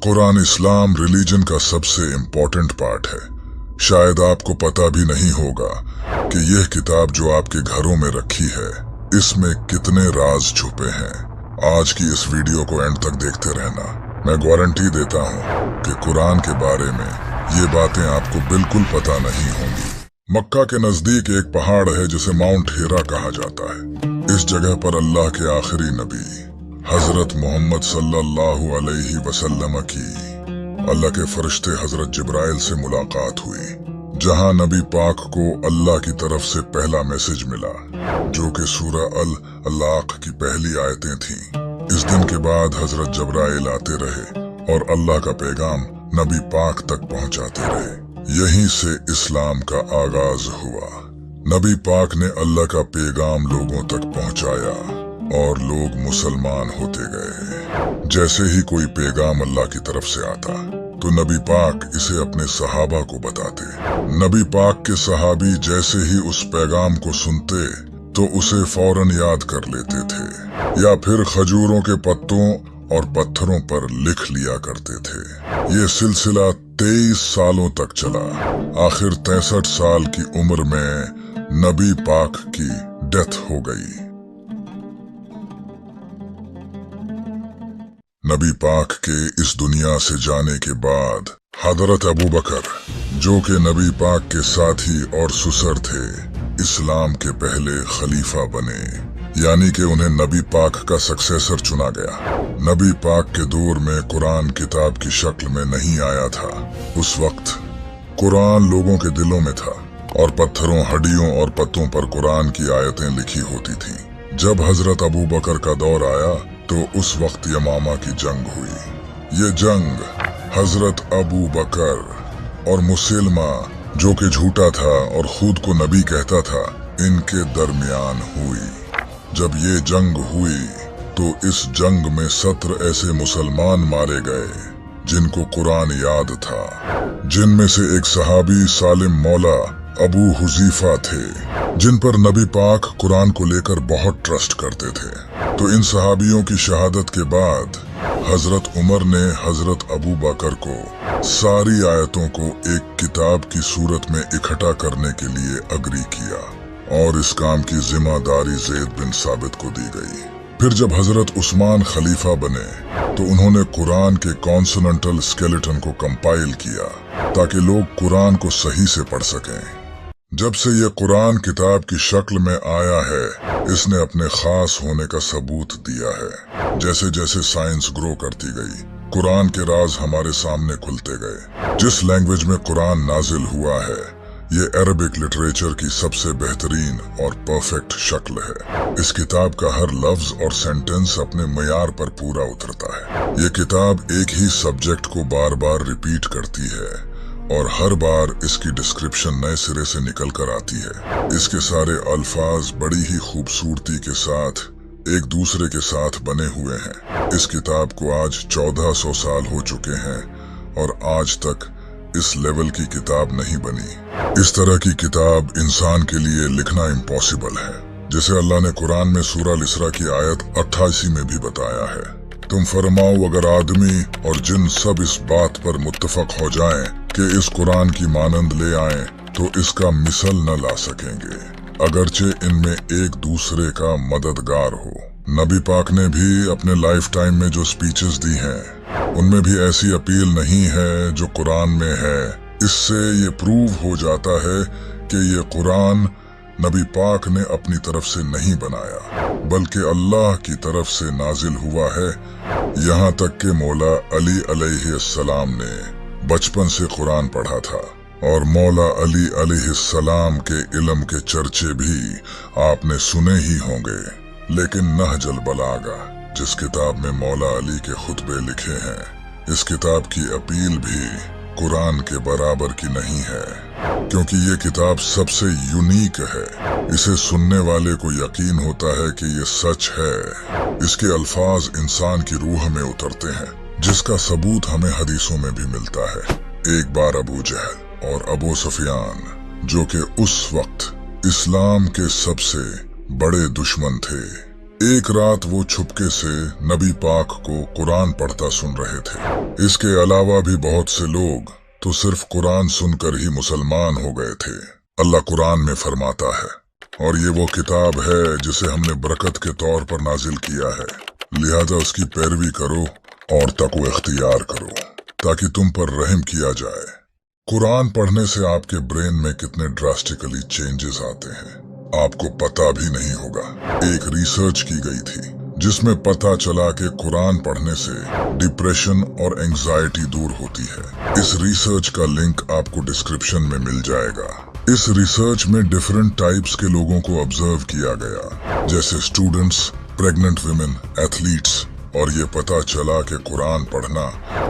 कुरान इस्लाम religion का सबसे important part है। शायद आपको पता भी नहीं होगा कि यह किताब जो आपके घरों में रखी है, इसमें कितने राज छुपे हैं। आज की इस वीडियो को एंड तक देखते रहना। मैं गारंटी देता हूँ कि कुरान के बारे में ये बातें आपको बिल्कुल पता नहीं होंगी। मक्का के नजदीक एक पहाड़ है जिसे माउंट हिरा कहा जाता है। इस जगह पर अल्लाह के आखिरी नबी हजरत मोहम्मद सल्लल्लाहु अलैहि वसल्लम की अल्लाह के फरिश्ते हजरत जिब्राइल से मुलाकात हुई, जहां नबी पाक को अल्लाह की तरफ से पहला मैसेज मिला, जो कि सूरह अल अलाक की पहली आयतें थीं। इस दिन के बाद हजरत जिब्राइल आते रहे और अल्लाह का पैगाम नबी पाक तक पहुंचाते रहे। यहीं से इस्लाम का आगाज हुआ। नबी पाक ने अल्लाह का पैगाम लोगों तक पहुंचाया और लोग मुसलमान होते गए। जैसे ही कोई पैगाम अल्लाह की तरफ से आता तो नबी पाक इसे अपने सहाबा को बताते। नबी पाक के सहाबी जैसे ही उस पैगाम को सुनते तो उसे फौरन याद कर लेते थे, या फिर खजूरों के पत्तों और पत्थरों पर लिख लिया करते थे। ये सिलसिला 23 सालों तक चला। आखिर 63 साल की उम्र में नबी पाक की डेथ हो गई। नबी पाक के इस दुनिया से जाने के बाद हजरत अबू बकर, जो कि नबी पाक के साथी और सुसर थे, इस्लाम के पहले खलीफा बने, यानी कि उन्हें नबी पाक का सक्सेसर चुना गया। नबी पाक के दौर में कुरान किताब की शक्ल में नहीं आया था। उस वक्त कुरान लोगों के दिलों में था और पत्थरों, हड्डियों और पत्तों पर कुरान की आयतें लिखी होती थीं। जब हजरत अबू बकर का दौर आया तो उस वक्त यमामा की जंग हुई। ये जंग हजरत अबू बकर और मुसलमा, जो कि झूठा था और खुद को नबी कहता था, इनके दरमियान हुई। जब ये जंग हुई तो इस जंग में 17 ऐसे मुसलमान मारे गए जिनको कुरान याद था, जिनमें से एक सहाबी सालिम मौला अबू हुजीफा थे, जिन पर नबी पाक कुरान को लेकर बहुत ट्रस्ट करते थे। तो इन सहाबियों की शहादत के बाद हजरत उमर ने हजरत अबू बकर को सारी आयतों को एक किताब की सूरत में इकट्ठा करने के लिए अग्री किया और इस काम की जिम्मेदारी ज़ैद बिन साबित को दी गई। फिर जब हजरत उस्मान खलीफा बने तो उन्होंने कुरान के कॉन्सोनेंटल स्केलेटन को कंपाइल किया ताकि लोग कुरान को सही से पढ़ सकें। जब से ये कुरान किताब की शक्ल में आया है, इसने अपने खास होने का सबूत दिया है। जैसे जैसे साइंस ग्रो करती गई, कुरान के राज हमारे सामने खुलते गए। जिस लैंग्वेज में कुरान नाजिल हुआ है, ये अरबिक लिटरेचर की सबसे बेहतरीन और परफेक्ट शक्ल है। इस किताब का हर लफ्ज और सेंटेंस अपने मयार पर पूरा उतरता है। ये किताब एक ही सब्जेक्ट को बार बार रिपीट करती है और हर बार इसकी डिस्क्रिप्शन नए सिरे से निकल कर आती है। इसके सारे अल्फाज बड़ी ही खूबसूरती के साथ एक दूसरे के साथ बने हुए हैं। इस किताब को आज 1400 साल हो चुके हैं और आज तक इस लेवल की किताब नहीं बनी। इस तरह की किताब इंसान के लिए लिखना इम्पॉसिबल है, जिसे अल्लाह ने कुरान में सूरह अल इसरा की आयत 88 में भी बताया है। तुम फरमाओ, अगर आदमी और जिन सब इस बात पर मुत्तफक हो जाएं कि इस कुरान की मानंद ले आएं तो इसका मिसल न ला सकेंगे, अगरचे इनमें एक दूसरे का मददगार हो। नबी पाक ने भी अपने लाइफ टाइम में जो स्पीचेस दी हैं, उनमें भी ऐसी अपील नहीं है जो कुरान में है। इससे ये प्रूव हो जाता है कि ये कुरान नबी पाक ने अपनी तरफ से नहीं बनाया, बल्कि अल्लाह की तरफ से नाजिल हुआ है। यहाँ तक कि मौला अली अलैहिस्सलाम ने बचपन से कुरान पढ़ा था और मौला अली अलैहिस्सलाम के इल्म के चर्चे भी आपने सुने ही होंगे। लेकिन नहजुल बलागा, जिस किताब में मौला अली के खुतबे लिखे हैं, इस किताब की अपील भी कुरान के बराबर की नहीं है, क्योंकि ये किताब सबसे यूनिक है। इसे सुनने वाले को यकीन होता है कि ये सच है। इसके अल्फाज इंसान की रूह में उतरते हैं, जिसका सबूत हमें हदीसों में भी मिलता है। एक बार अबू जहल और अबू सुफियान, जो कि उस वक्त इस्लाम के सबसे बड़े दुश्मन थे, एक रात वो चुपके से नबी पाक को कुरान पढ़ता सुन रहे थे। इसके अलावा भी बहुत से लोग तो सिर्फ कुरान सुनकर ही मुसलमान हो गए थे। अल्लाह कुरान में फरमाता है, और ये वो किताब है जिसे हमने बरकत के तौर पर नाजिल किया है, लिहाजा उसकी पैरवी करो और तक़वा इख्तियार करो ताकि तुम पर रहम किया जाए। कुरान पढ़ने से आपके ब्रेन में कितने ड्रास्टिकली चेंजेस आते हैं आपको पता भी नहीं होगा। एक रिसर्च की गई थी जिसमें पता चला कि कुरान पढ़ने से डिप्रेशन और एंजाइटी दूर होती है। इस रिसर्च का लिंक आपको डिस्क्रिप्शन में मिल जाएगा। इस रिसर्च में डिफरेंट टाइप्स के लोगों को ऑब्जर्व किया गया, जैसे स्टूडेंट्स, प्रेग्नेंट विमेन, एथलीट्स, और ये पता चला कि कुरान पढ़ना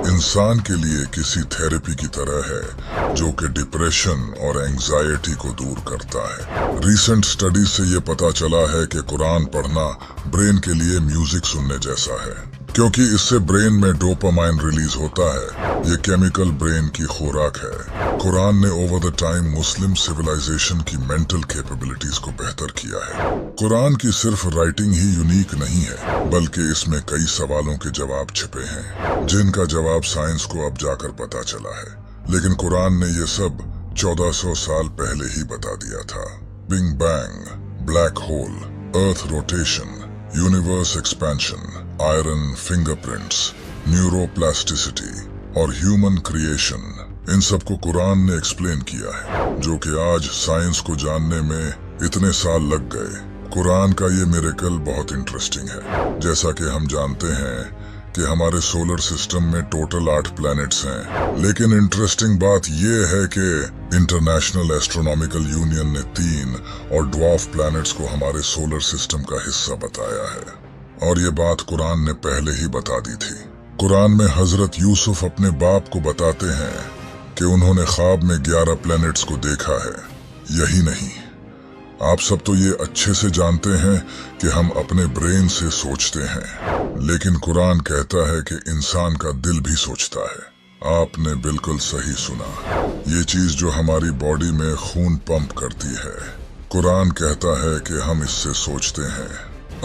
इंसान के लिए किसी थेरेपी की तरह है जो कि डिप्रेशन और एंजाइटी को दूर करता है। रीसेंट स्टडी से ये पता चला है कि कुरान पढ़ना ब्रेन के लिए म्यूजिक सुनने जैसा है, क्योंकि इससे ब्रेन में डोपामाइन रिलीज होता है। ये केमिकल ब्रेन की खुराक है। कुरान ने over the time Muslim civilisation की मेंटल कैपेबिलिटीज को बेहतर किया है। कुरान की सिर्फ राइटिंग ही यूनिक नहीं है, बल्कि इसमें कई सवालों के जवाब छिपे हैं जिनका जवाब साइंस को अब जाकर पता चला है। लेकिन कुरान ने ये सब 1400 साल पहले ही बता दिया था। Big bang, black hole, earth rotation, universe expansion, iron fingerprints, neuroplasticity और ह्यूमन क्रिएशन, इन सब को कुरान ने एक्सप्लेन किया है, जो कि आज साइंस को जानने में इतने साल लग गए। कुरान का ये मिरेकल बहुत इंटरेस्टिंग है। जैसा कि हम जानते हैं कि हमारे सोलर सिस्टम में टोटल 8 प्लैनेट्स हैं, लेकिन इंटरेस्टिंग बात ये है कि इंटरनेशनल एस्ट्रोनॉमिकल यूनियन ने 3 और ड्वार्फ प्लैनेट्स को हमारे सोलर सिस्टम का हिस्सा बताया है, और ये बात कुरान ने पहले ही बता दी थी। कुरान में हजरत यूसुफ अपने बाप को बताते हैं कि उन्होंने ख्वाब में 11 प्लैनेट्स को देखा है। यही नहीं, आप सब तो ये अच्छे से जानते हैं कि हम अपने ब्रेन से सोचते हैं, लेकिन कुरान कहता है कि इंसान का दिल भी सोचता है। आपने बिल्कुल सही सुना, ये चीज जो हमारी बॉडी में खून पंप करती है, कुरान कहता है कि हम इससे सोचते हैं।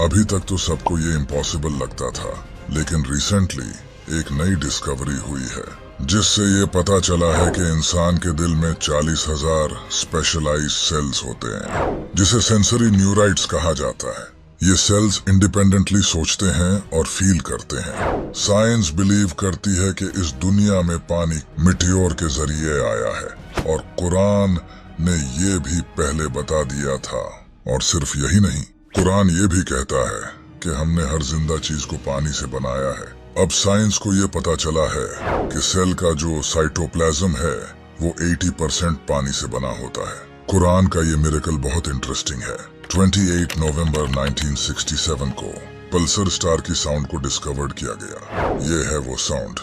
अभी तक तो सबको ये इम्पॉसिबल लगता था, लेकिन रिसेंटली एक नई डिस्कवरी हुई है जिससे ये पता चला है कि इंसान के दिल में 40,000 स्पेशलाइज्ड सेल्स होते हैं, जिसे सेंसरी न्यूराइट्स कहा जाता है। ये सेल्स इंडिपेंडेंटली सोचते हैं और फील करते हैं। साइंस बिलीव करती है कि इस दुनिया में पानी मिटियोर के जरिए आया है, और कुरान ने ये भी पहले बता दिया था। और सिर्फ यही नहीं, कुरान ये भी कहता है कि हमने हर जिंदा चीज को पानी से बनाया है। अब साइंस को ये पता चला है कि सेल का जो साइटोप्लाज्म है वो 80% पानी से बना होता है। कुरान का ये मिरेकल बहुत इंटरेस्टिंग है। 28 नवंबर 1967 को पल्सर स्टार की साउंड को डिस्कवर्ड किया गया। ये है वो साउंड।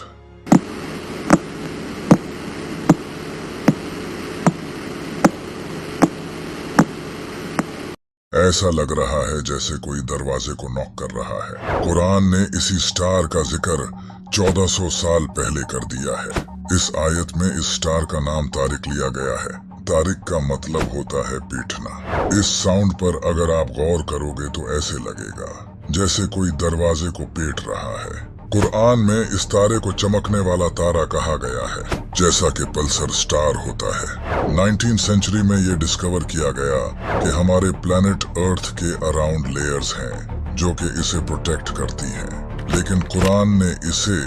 ऐसा लग रहा है जैसे कोई दरवाजे को नॉक कर रहा है। कुरान ने इसी स्टार का जिक्र 1400 साल पहले कर दिया है। इस आयत में इस स्टार का नाम तारिक लिया गया है। तारिक का मतलब होता है पीटना। इस साउंड पर अगर आप गौर करोगे तो ऐसे लगेगा जैसे कोई दरवाजे को पीट रहा है। कुरान में इस तारे को चमकने वाला तारा कहा गया है, जैसा कि पल्सर स्टार होता है। 19th सेंचुरी में ये डिस्कवर किया गया कि हमारे प्लैनेट अर्थ के अराउंड लेयर्स हैं जो कि इसे प्रोटेक्ट करती हैं, लेकिन कुरान ने इसे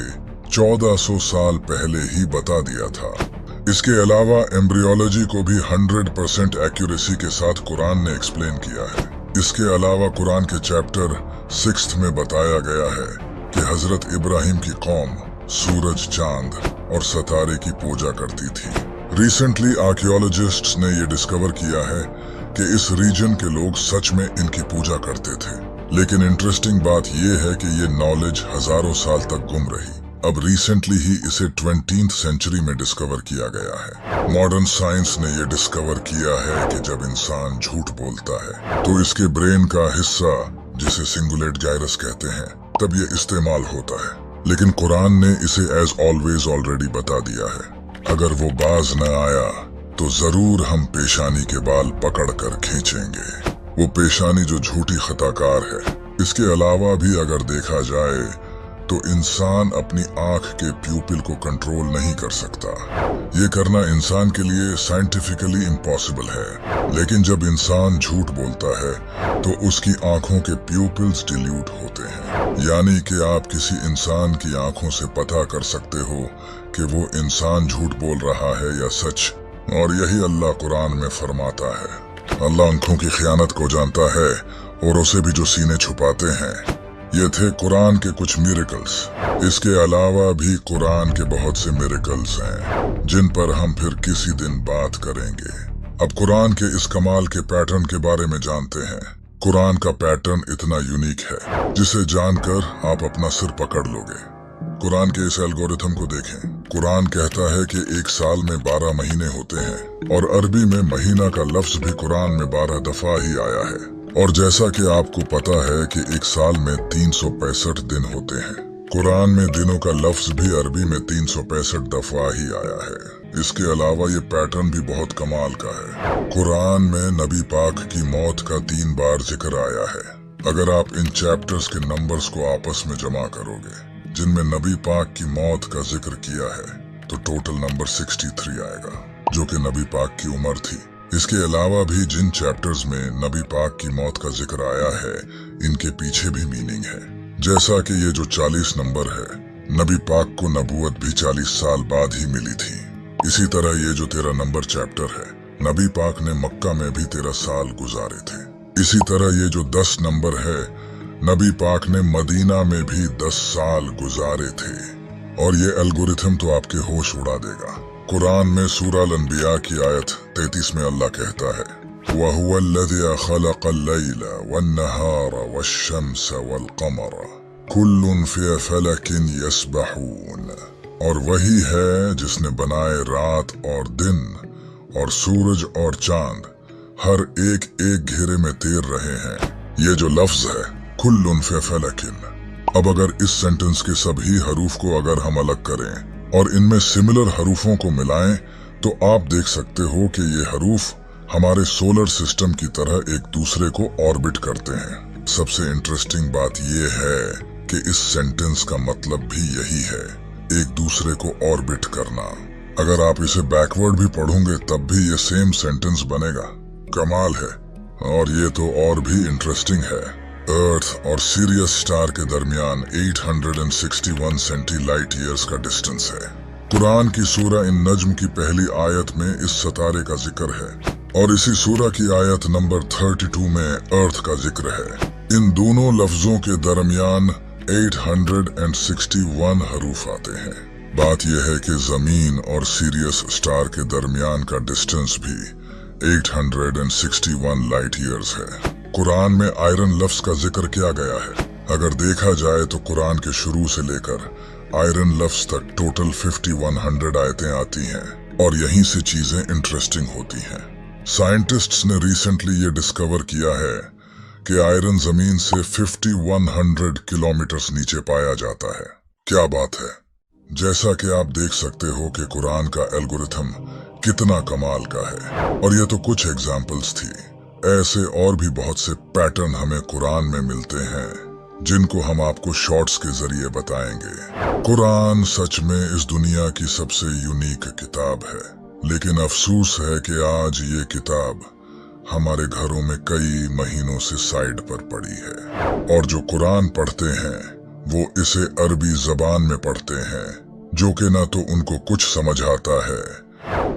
1400 साल पहले ही बता दिया था। इसके अलावा एम्ब्रियोलॉजी को भी 100% एक्यूरेसी के साथ कुरान ने एक्सप्लेन किया है। इसके अलावा कुरान के चैप्टर 6 में बताया गया है कि हजरत इब्राहिम की कौम सूरज, चांद और सितारे की पूजा करती थी। रिसेंटली आर्कियोलॉजिस्ट्स ने ये डिस्कवर किया है कि इस रीजन के लोग सच में इनकी पूजा करते थे, लेकिन इंटरेस्टिंग बात ये है कि ये नॉलेज हजारों साल तक गुम रही। अब रिसेंटली ही इसे 20th सेंचुरी में डिस्कवर किया गया है। मॉडर्न साइंस ने ये डिस्कवर किया है कि जब इंसान झूठ बोलता है तो इसके ब्रेन का हिस्सा, जिसे सिंगुलेट जाइरस कहते हैं, तब ये इस्तेमाल होता है। लेकिन कुरान ने इसे एज ऑलवेज ऑलरेडी बता दिया है। अगर वो बाज न आया तो जरूर हम पेशानी के बाल पकड़ कर खींचेंगे। वो पेशानी जो झूठी खताकार है, इसके अलावा भी अगर देखा जाए तो इंसान अपनी आंख के प्यूपिल को कंट्रोल नहीं कर सकता। ये करना इंसान के लिए साइंटिफिकली इम्पॉसिबल है, लेकिन जब इंसान झूठ बोलता है तो उसकी आंखों के प्यूपिल्स डिल्यूट होते हैं। यानी कि आप किसी इंसान की आंखों से पता कर सकते हो कि वो इंसान झूठ बोल रहा है या सच। और यही अल्लाह कुरान में फरमाता है। अल्लाह आंखों की खयानत को जानता है और उसे भी जो सीने छुपाते हैं। ये थे कुरान के कुछ मिरेकल्स। इसके अलावा भी कुरान के बहुत से मिरेकल्स हैं जिन पर हम फिर किसी दिन बात करेंगे। अब कुरान के इस कमाल के पैटर्न के बारे में जानते हैं। कुरान का पैटर्न इतना यूनिक है जिसे जानकर आप अपना सिर पकड़ लोगे। कुरान के इस एल्गोरिथम को देखें। कुरान कहता है कि एक साल में 12 महीने होते हैं और अरबी में महीना का लफ्ज भी कुरान में 12 दफा ही आया है। और जैसा कि आपको पता है कि एक साल में 365 दिन होते हैं, कुरान में दिनों का लफ्ज भी अरबी में 365 दफा ही आया है। इसके अलावा ये पैटर्न भी बहुत कमाल का है। कुरान में नबी पाक की मौत का 3 बार जिक्र आया है। अगर आप इन चैप्टर्स के नंबर्स को आपस में जमा करोगे जिनमें नबी पाक की मौत का जिक्र किया है तो टोटल नंबर 63 आएगा, जो कि नबी पाक की उम्र थी। इसके अलावा भी जिन चैप्टर्स में नबी पाक की मौत का जिक्र आया है इनके पीछे भी मीनिंग है। जैसा कि ये जो 40 नंबर है, नबी पाक को नबूवत भी 40 साल बाद ही मिली थी। इसी तरह ये जो 13 नंबर चैप्टर है, नबी पाक ने मक्का में भी 13 साल गुजारे थे। इसी तरह ये जो 10 नंबर है, नबी पाक ने मदीना में भी 10 साल गुजारे थे। और ये एल्गोरिथम तो आपके होश उड़ा देगा। कुरान में सूरह अल-अंबिया की आयत 33 में अल्लाह कहता है, वहुवल्लज़ी खलक़ल लैला वन्नहारा वश्शम्सा वल्क़मरा कुल्लुन फ़ी फ़लकिन यस्बहून। और वही है जिसने बनाए रात और दिन और सूरज और चांद, हर एक एक घेरे में तैर रहे हैं। ये जो लफ्ज है कुल्लुन फ़ी फ़लकिन, अब अगर इस सेंटेंस के सभी हरूफ को अगर हम अलग करें और इनमें सिमिलर हरूफों को मिलाएं तो आप देख सकते हो कि ये हरूफ हमारे सोलर सिस्टम की तरह एक दूसरे को ऑर्बिट करते हैं। सबसे इंटरेस्टिंग बात ये है कि इस सेंटेंस का मतलब भी यही है, एक दूसरे को ऑर्बिट करना। अगर आप इसे बैकवर्ड भी पढ़ोगे तब भी ये सेम सेंटेंस बनेगा। कमाल है। और ये तो और भी इंटरेस्टिंग है। अर्थ और सीरियस स्टार के दरमियान 861 सेंटीलाइट ईयर्स का डिस्टेंस है। कुरान की सूरह इन नज्म की पहली आयत में इस सितारे का जिक्र है और इसी सूरह की आयत नंबर 32 में अर्थ का जिक्र है। इन दोनों लफ्जों के दरमियान 861 हरूफ आते हैं। बात यह है कि जमीन और सीरियस स्टार के दरमियान का डिस्टेंस भी 861 लाइट ईयर्स है। कुरान में आयरन लफ्ज का जिक्र किया गया है। अगर देखा जाए तो कुरान के शुरू से लेकर आयरन लफ्ज तक टोटल 5100 आयतें आती हैं और यहीं से चीजें इंटरेस्टिंग होती हैं। साइंटिस्ट्स ने रिसेंटली ये डिस्कवर किया है कि आयरन जमीन से 5100 किलोमीटर नीचे पाया जाता है। क्या बात है। जैसा कि आप देख सकते हो कि कुरान का एल्गोरिथम कितना कमाल का है। और ये तो कुछ एग्जाम्पल्स थी। ऐसे और भी बहुत से पैटर्न हमें कुरान में मिलते हैं जिनको हम आपको शॉर्ट्स के जरिए बताएंगे। कुरान सच में इस दुनिया की सबसे यूनिक किताब है, लेकिन अफसोस है कि आज ये किताब हमारे घरों में कई महीनों से साइड पर पड़ी है। और जो कुरान पढ़ते हैं वो इसे अरबी जबान में पढ़ते हैं, जो कि ना तो उनको कुछ समझ आता है,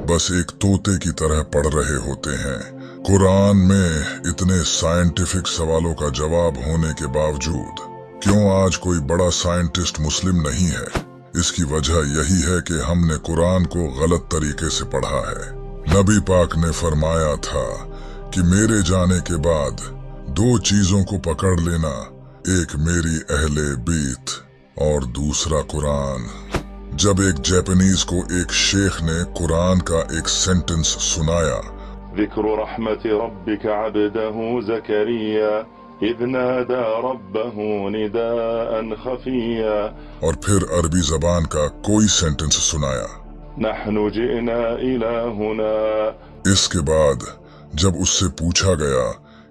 बस एक तोते की तरह पढ़ रहे होते हैं। कुरान में इतने साइंटिफिक सवालों का जवाब होने के बावजूद क्यों आज कोई बड़ा साइंटिस्ट मुस्लिम नहीं है? इसकी वजह यही है कि हमने कुरान को गलत तरीके से पढ़ा है। नबी पाक ने फरमाया था कि मेरे जाने के बाद 2 चीजों को पकड़ लेना, एक मेरी अहले बीत और दूसरा कुरान। जब एक जापानीज को एक शेख ने कुरान का एक सेंटेंस सुनाया, ذكر رحمة ربك عبده زكريا إذ نادى ربه نداء خفيا، और फिर अरबी जबान का कोई सेंटेंस सुनाया, نحن جئنا إلى هنا। इसके बाद जब उससे पूछा गया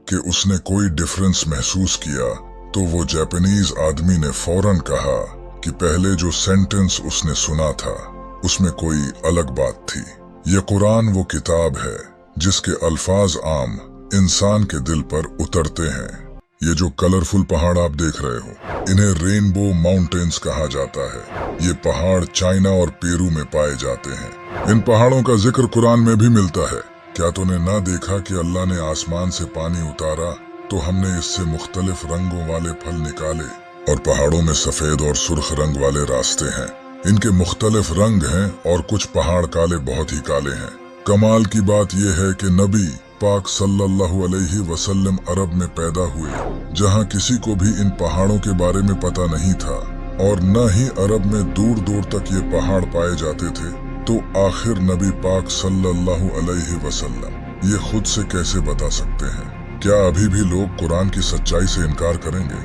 कि उसने कोई डिफरेंस महसूस किया तो वो जापानीज आदमी ने फौरन कहा कि पहले जो सेंटेंस उसने सुना था उसमें कोई अलग बात थी। ये कुरान वो किताब है जिसके अल्फाज आम इंसान के दिल पर उतरते हैं। ये जो कलरफुल पहाड़ आप देख रहे हो, इन्हें रेनबो माउंटेन्स कहा जाता है। ये पहाड़ चाइना और पेरू में पाए जाते हैं। इन पहाड़ों का जिक्र कुरान में भी मिलता है। क्या तूने ना देखा कि अल्लाह ने आसमान से पानी उतारा तो हमने इससे मुख्तलिफ रंगों वाले फल निकाले, और पहाड़ों में सफेद और सुर्ख रंग वाले रास्ते हैं। इनके मुख्तलिफ रंग हैं और कुछ पहाड़ काले बहुत ही काले हैं। कमाल की बात यह है कि नबी पाक सल्लल्लाहु अलैहि वसल्लम अरब में पैदा हुए, जहां किसी को भी इन पहाड़ों के बारे में पता नहीं था और न ही अरब में दूर दूर तक ये पहाड़ पाए जाते थे। तो आखिर नबी पाक सल्लल्लाहु अलैहि वसल्लम ये खुद से कैसे बता सकते हैं? क्या अभी भी लोग कुरान की सच्चाई से इनकार करेंगे?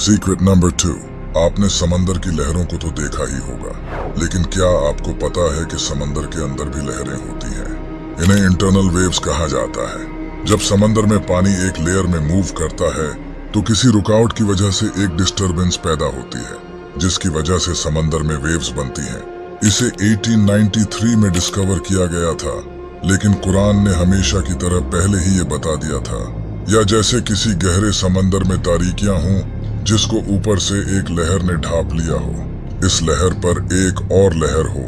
सीक्रेट नंबर 2, आपने समंदर की लहरों को तो देखा ही होगा, लेकिन क्या आपको पता है कि समंदर के अंदर भी लहरें होती हैं? इन्हें इंटरनल वेव्स कहा जाता है। जब समंदर में पानी एक लेयर में मूव करता है तो किसी रुकावट की वजह से एक डिस्टरबेंस पैदा होती है, जिसकी वजह से समंदर में वेव्स बनती हैं। इसे 1893 में डिस्कवर किया गया था, लेकिन कुरान ने हमेशा की तरह पहले ही ये बता दिया था। या जैसे किसी गहरे समंदर में तारीकियां हों जिसको ऊपर से एक लहर ने ढांप लिया हो, इस लहर पर एक और लहर हो,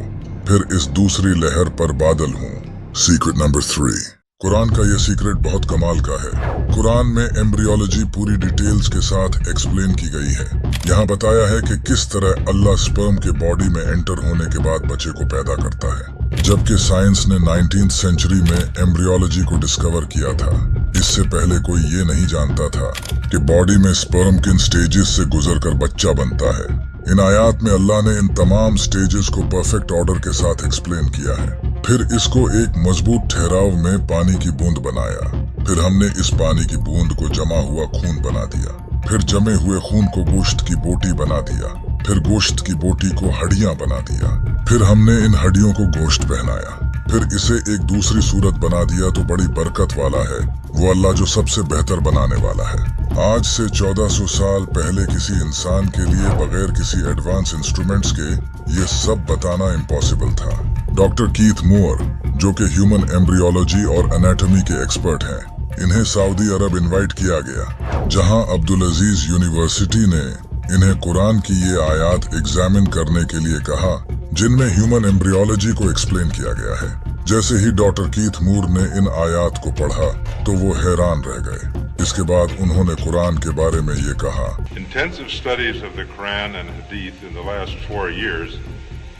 फिर इस दूसरी लहर पर बादल हों। सीक्रेट नंबर 3, कुरान का यह सीक्रेट बहुत कमाल का है। कुरान में एम्ब्रियोलॉजी पूरी डिटेल्स के साथ एक्सप्लेन की गई है। यहाँ बताया है कि किस तरह अल्लाह स्पर्म के बॉडी में एंटर होने के बाद बच्चे को पैदा करता है, जबकि साइंस ने 19th सेंचुरी में एम्ब्रियोलॉजी को डिस्कवर किया था। इससे पहले कोई ये नहीं जानता था कि बॉडी में स्पर्म किन स्टेजेस से गुजरकर बच्चा बनता है। इन आयात में अल्लाह ने इन तमाम स्टेजेस को परफेक्ट ऑर्डर के साथ एक्सप्लेन किया है। फिर इसको एक मजबूत ठहराव में पानी की बूंद बनाया। फिर हमने इस पानी की बूंद को जमा हुआ खून बना दिया। फिर जमे हुए खून को गोश्त की बोटी बना दिया। फिर गोश्त की बोटी को हड्डियां बना दिया। फिर हमने इन हड्डियों को गोश्त पहनाया। फिर इसे एक दूसरी सूरत बना दिया तो बड़ी बरकत वाला है वो अल्लाह जो सबसे बेहतर बनाने वाला है। आज से 1400 साल पहले किसी इंसान के लिए बगैर किसी एडवांस इंस्ट्रूमेंट्स के ये सब बताना इम्पॉसिबल था। डॉक्टर कीथ मूर, जो कि ह्यूमन एम्ब्रियोलॉजी और एनाटॉमी के एक्सपर्ट हैं, इन्हें सऊदी अरब इनवाइट किया गया, जहां अब्दुल अजीज यूनिवर्सिटी ने इन्हें कुरान की ये आयात एग्जामिन करने के लिए कहा जिनमें ह्यूमन एम्ब्रियोलॉजी को एक्सप्लेन किया गया है। जैसे ही डॉक्टर कीथ मूर ने इन आयात को पढ़ा तो वो हैरान रह गए। इसके बाद उन्होंने कुरान के बारे में ये कहा, Intensive studies of the Quran and Hadith in the last 4 years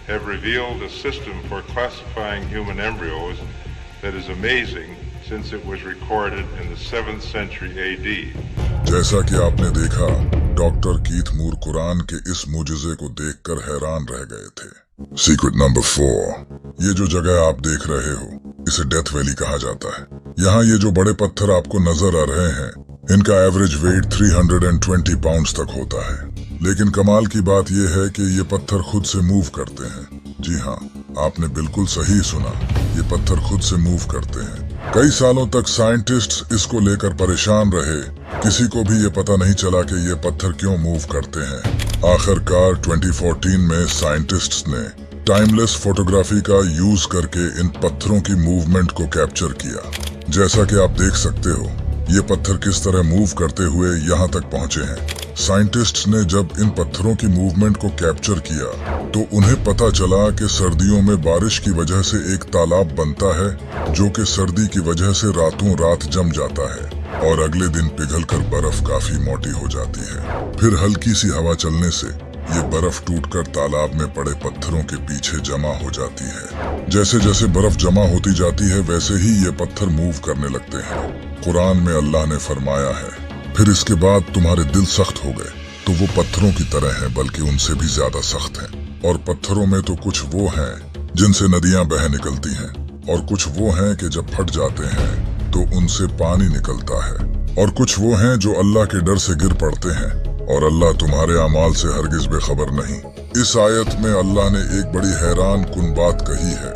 have revealed a system for classifying human embryos that is amazing since it was recorded in the 7th century AD. जैसा कि आपने देखा, doctor Keith मूर कुरान के इस मुजिजे को देखकर हैरान रह गए थे। सीक्रेट नंबर 4, ये जो जगह आप देख रहे हो इसे डेथ वैली कहा जाता है। यहाँ ये जो बड़े पत्थर आपको नजर आ रहे हैं, इनका एवरेज वेट 320 पाउंड्स तक होता है। लेकिन कमाल की बात यह है कि ये पत्थर खुद से मूव करते हैं। जी हाँ, आपने बिल्कुल सही सुना, ये पत्थर खुद से मूव करते हैं। कई सालों तक साइंटिस्ट्स इसको लेकर परेशान रहे। किसी को भी ये पता नहीं चला कि ये पत्थर क्यों मूव करते हैं। आखिरकार 2014 में साइंटिस्ट्स ने टाइमलेस फोटोग्राफी का यूज करके इन पत्थरों की मूवमेंट को कैप्चर किया। जैसा कि आप देख सकते हो, ये पत्थर किस तरह मूव करते हुए यहाँ तक पहुँचे हैं। साइंटिस्ट्स ने जब इन पत्थरों की मूवमेंट को कैप्चर किया तो उन्हें पता चला कि सर्दियों में बारिश की वजह से एक तालाब बनता है जो कि सर्दी की वजह से रातों रात जम जाता है और अगले दिन पिघलकर बर्फ काफी मोटी हो जाती है। फिर हल्की सी हवा चलने से ये बर्फ टूटकर तालाब में पड़े पत्थरों के पीछे जमा हो जाती है। जैसे जैसे बर्फ जमा होती जाती है वैसे ही ये पत्थर मूव करने लगते हैं। कुरान में अल्लाह ने फरमाया है, फिर इसके बाद तुम्हारे दिल सख्त हो गए तो वो पत्थरों की तरह हैं बल्कि उनसे भी ज्यादा सख्त हैं। और पत्थरों में तो कुछ वो हैं जिनसे नदियां बह निकलती हैं और कुछ वो हैं कि जब फट जाते हैं तो उनसे पानी निकलता है और कुछ वो हैं जो अल्लाह के डर से गिर पड़ते हैं और अल्लाह तुम्हारे अमाल से हरगिज बेखबर नहीं। इस आयत में अल्लाह ने एक बड़ी हैरान कुन बात कही है।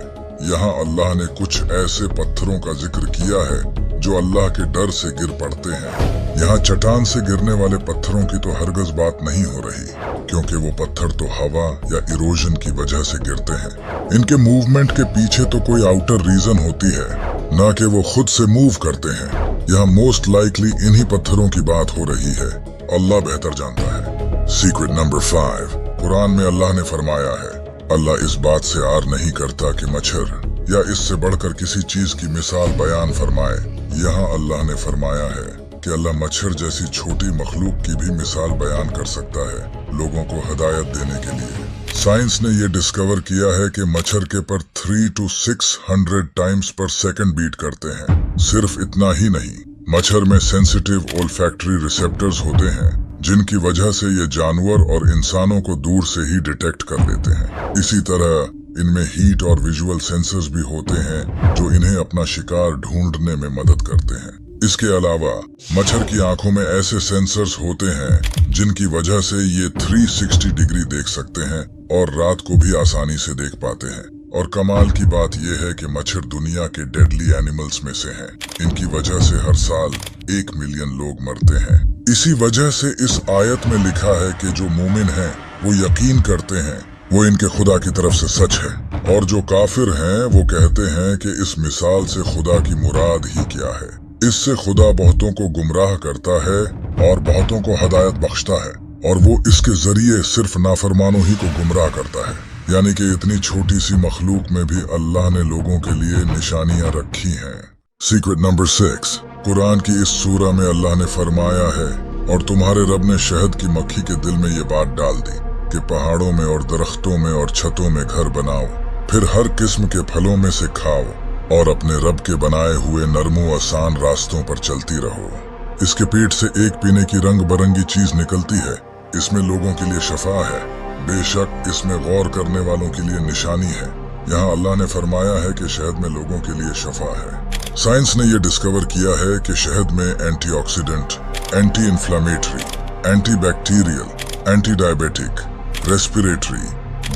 यहाँ अल्लाह ने कुछ ऐसे पत्थरों का जिक्र किया है जो अल्लाह के डर से गिर पड़ते हैं। यहाँ चट्टान से गिरने वाले पत्थरों की तो हरगज बात नहीं हो रही, क्योंकि वो पत्थर तो हवा या इरोजन की वजह से गिरते हैं। इनके मूवमेंट के पीछे तो कोई आउटर रीजन होती है, ना कि वो खुद से मूव करते हैं। यहाँ मोस्ट लाइकली इन्हीं पत्थरों की बात हो रही है। अल्लाह बेहतर जानता है। सीक्रेट नंबर 5, कुरान में अल्लाह ने फरमाया है, अल्लाह इस बात से आर नहीं करता कि मच्छर या इससे बढ़कर किसी चीज की मिसाल बयान फरमाए। यहाँ अल्लाह ने फरमाया है कि अल्लाह मच्छर जैसी छोटी मखलूक की भी मिसाल बयान कर सकता है, लोगों को हिदायत देने के लिए। साइंस ने ये डिस्कवर किया है कि मच्छर के पर 300 to 600 टाइम्स पर सेकंड बीट करते हैं। सिर्फ इतना ही नहीं, मच्छर में सेंसिटिव ओल्फैक्टरी रिसेप्टर्स होते हैं, जिनकी वजह से ये जानवर और इंसानों को दूर से ही डिटेक्ट कर लेते हैं। इसी तरह इनमें हीट और विजुअल सेंसर्स भी होते हैं, जो इन्हें अपना शिकार ढूंढने में मदद करते हैं। इसके अलावा मच्छर की आंखों में ऐसे सेंसर्स होते हैं, जिनकी वजह से ये 360 डिग्री देख सकते हैं और रात को भी आसानी से देख पाते हैं। और कमाल की बात यह है कि मच्छर दुनिया के डेडली एनिमल्स में से हैं। इनकी वजह से हर साल 1 मिलियन लोग मरते हैं। इसी वजह से इस आयत में लिखा है कि जो मोमिन हैं वो यकीन करते हैं वो इनके खुदा की तरफ से सच है, और जो काफिर हैं वो कहते हैं कि इस मिसाल से खुदा की मुराद ही क्या है। इससे खुदा बहुतों को गुमराह करता है और बहुतों को हदायत बख्शता है, और वो इसके जरिए सिर्फ नाफरमानों ही को गुमराह करता है। यानी कि इतनी छोटी सी मखलूक में भी अल्लाह ने लोगों के लिए निशानियां रखी हैं। सीक्रेट नंबर 6, कुरान की इस सूरा में अल्लाह ने फरमाया है, और तुम्हारे रब ने शहद की मक्खी के दिल में ये बात डाल दी कि पहाड़ों में और दरख्तों में और छतों में घर बनाओ, फिर हर किस्म के फलों में से खाओ, और अपने रब के बनाए हुए नरमो आसान रास्तों पर चलती रहो। इसके पेट से एक पीने की रंग बरंगी चीज निकलती है, इसमें लोगों के लिए शफा है, बेशक इसमें गौर करने वालों के लिए निशानी है। यहाँ अल्लाह ने फरमाया है कि शहद में लोगों के लिए शफा है। साइंस ने यह डिस्कवर किया है कि शहद में antioxidant, anti inflammatory, anti bacterial, anti diabetic, respiratory,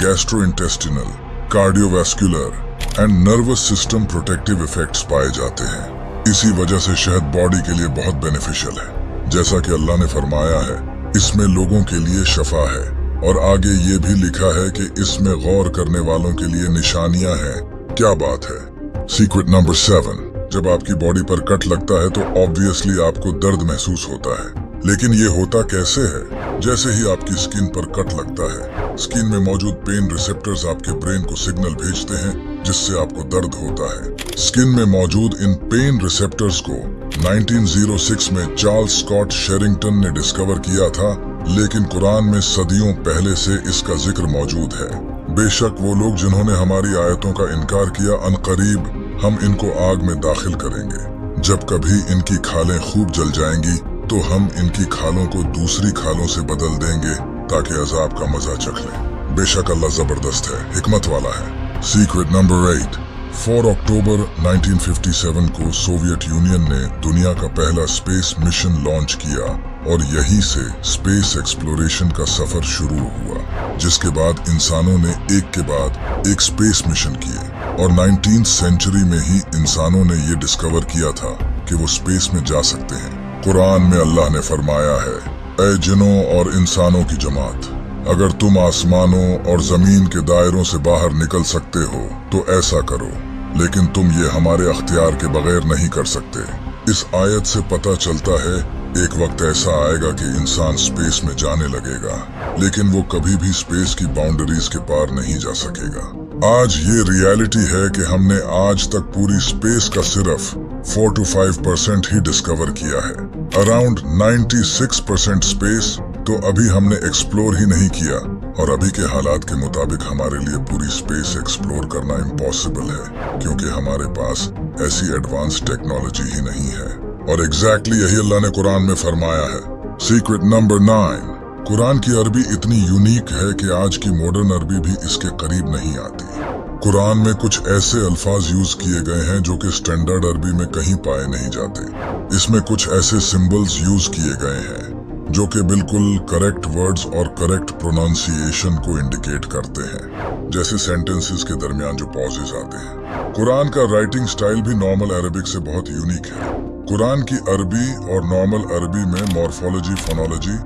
gastrointestinal, cardiovascular and nervous system protective effects पाए जाते हैं। इसी वजह से शहद बॉडी के लिए बहुत बेनिफिशियल है। जैसा कि अल्लाह ने फरमाया है, इसमें लोगों के लिए शफा है, और आगे ये भी लिखा है कि इसमें गौर करने वालों के लिए निशानियां हैं। क्या बात है। सीक्रेट नंबर 7, जब आपकी बॉडी पर कट लगता है तो ऑब्वियसली आपको दर्द महसूस होता है, लेकिन ये होता कैसे है। जैसे ही आपकी स्किन पर कट लगता है, स्किन में मौजूद पेन रिसेप्टर्स आपके ब्रेन को सिग्नल भेजते हैं, जिससे आपको दर्द होता है। स्किन में मौजूद इन पेन रिसेप्टर्स को 1906 में चार्ल्स स्कॉट शेरिंगटन ने डिस्कवर किया था, लेकिन कुरान में सदियों पहले से इसका जिक्र मौजूद है। बेशक वो लोग जिन्होंने हमारी आयतों का इनकार किया, अनकरीब हम इनको आग में दाखिल करेंगे। जब कभी इनकी खालें खूब जल जाएंगी तो हम इनकी खालों को दूसरी खालों से बदल देंगे, ताकि अजाब का मजा चख लें। बेशक अल्लाह जबरदस्त है, हिकमत वाला है। सीक्रेट नंबर 8, 4 अक्टूबर 1957 को सोवियत यूनियन ने दुनिया का पहला स्पेस मिशन लॉन्च किया, और यहीं से स्पेस एक्सप्लोरेशन का सफर शुरू हुआ, जिसके बाद इंसानों ने एक के बाद एक स्पेस मिशन किए, और 19th सेंचुरी में ही इंसानों ने ये डिस्कवर किया था कि वो स्पेस में जा सकते हैं। कुरान में अल्लाह ने फरमाया है, ऐ जिनों और इंसानों की जमात, अगर तुम आसमानों और जमीन के दायरों से बाहर निकल सकते हो तो ऐसा करो, लेकिन तुम ये हमारे अख्तियार के बगैर नहीं कर सकते। इस आयत से पता चलता है एक वक्त ऐसा आएगा कि इंसान स्पेस में जाने लगेगा, लेकिन वो कभी भी स्पेस की बाउंड्रीज के पार नहीं जा सकेगा। आज ये रियलिटी है कि हमने आज तक पूरी स्पेस का सिर्फ 4 to 5% ही डिस्कवर किया है। अराउंड 96% स्पेस तो अभी हमने एक्सप्लोर ही नहीं किया, और अभी के हालात के मुताबिक हमारे लिए पूरी स्पेस एक्सप्लोर करना इम्पॉसिबल है, क्योंकि हमारे पास ऐसी एडवांस टेक्नोलॉजी ही नहीं है। और एग्जैक्टली यही अल्लाह ने कुरान में फरमाया है। सीक्रेट नंबर 9, कुरान की अरबी इतनी यूनिक है कि आज की मॉडर्न अरबी भी इसके करीब नहीं आती। कुरान में कुछ ऐसे अल्फाज यूज किए गए हैं जो कि स्टैंडर्ड अरबी में कहीं पाए नहीं जाते। इसमें कुछ ऐसे सिंबल्स यूज किए गए हैं जो कि बिल्कुल करेक्ट वर्ड्स और करेक्ट प्रोनाउंसिएशन को इंडिकेट करते हैं, जैसे सेंटेंसेस के दरमियान जो पॉजेस आते हैं। कुरान का राइटिंग स्टाइल भी नॉर्मल अरबिक से बहुत यूनिक है। कुरान की अरबी और नॉर्मल अरबी में मॉर्फोलॉजी, फोनोलॉजी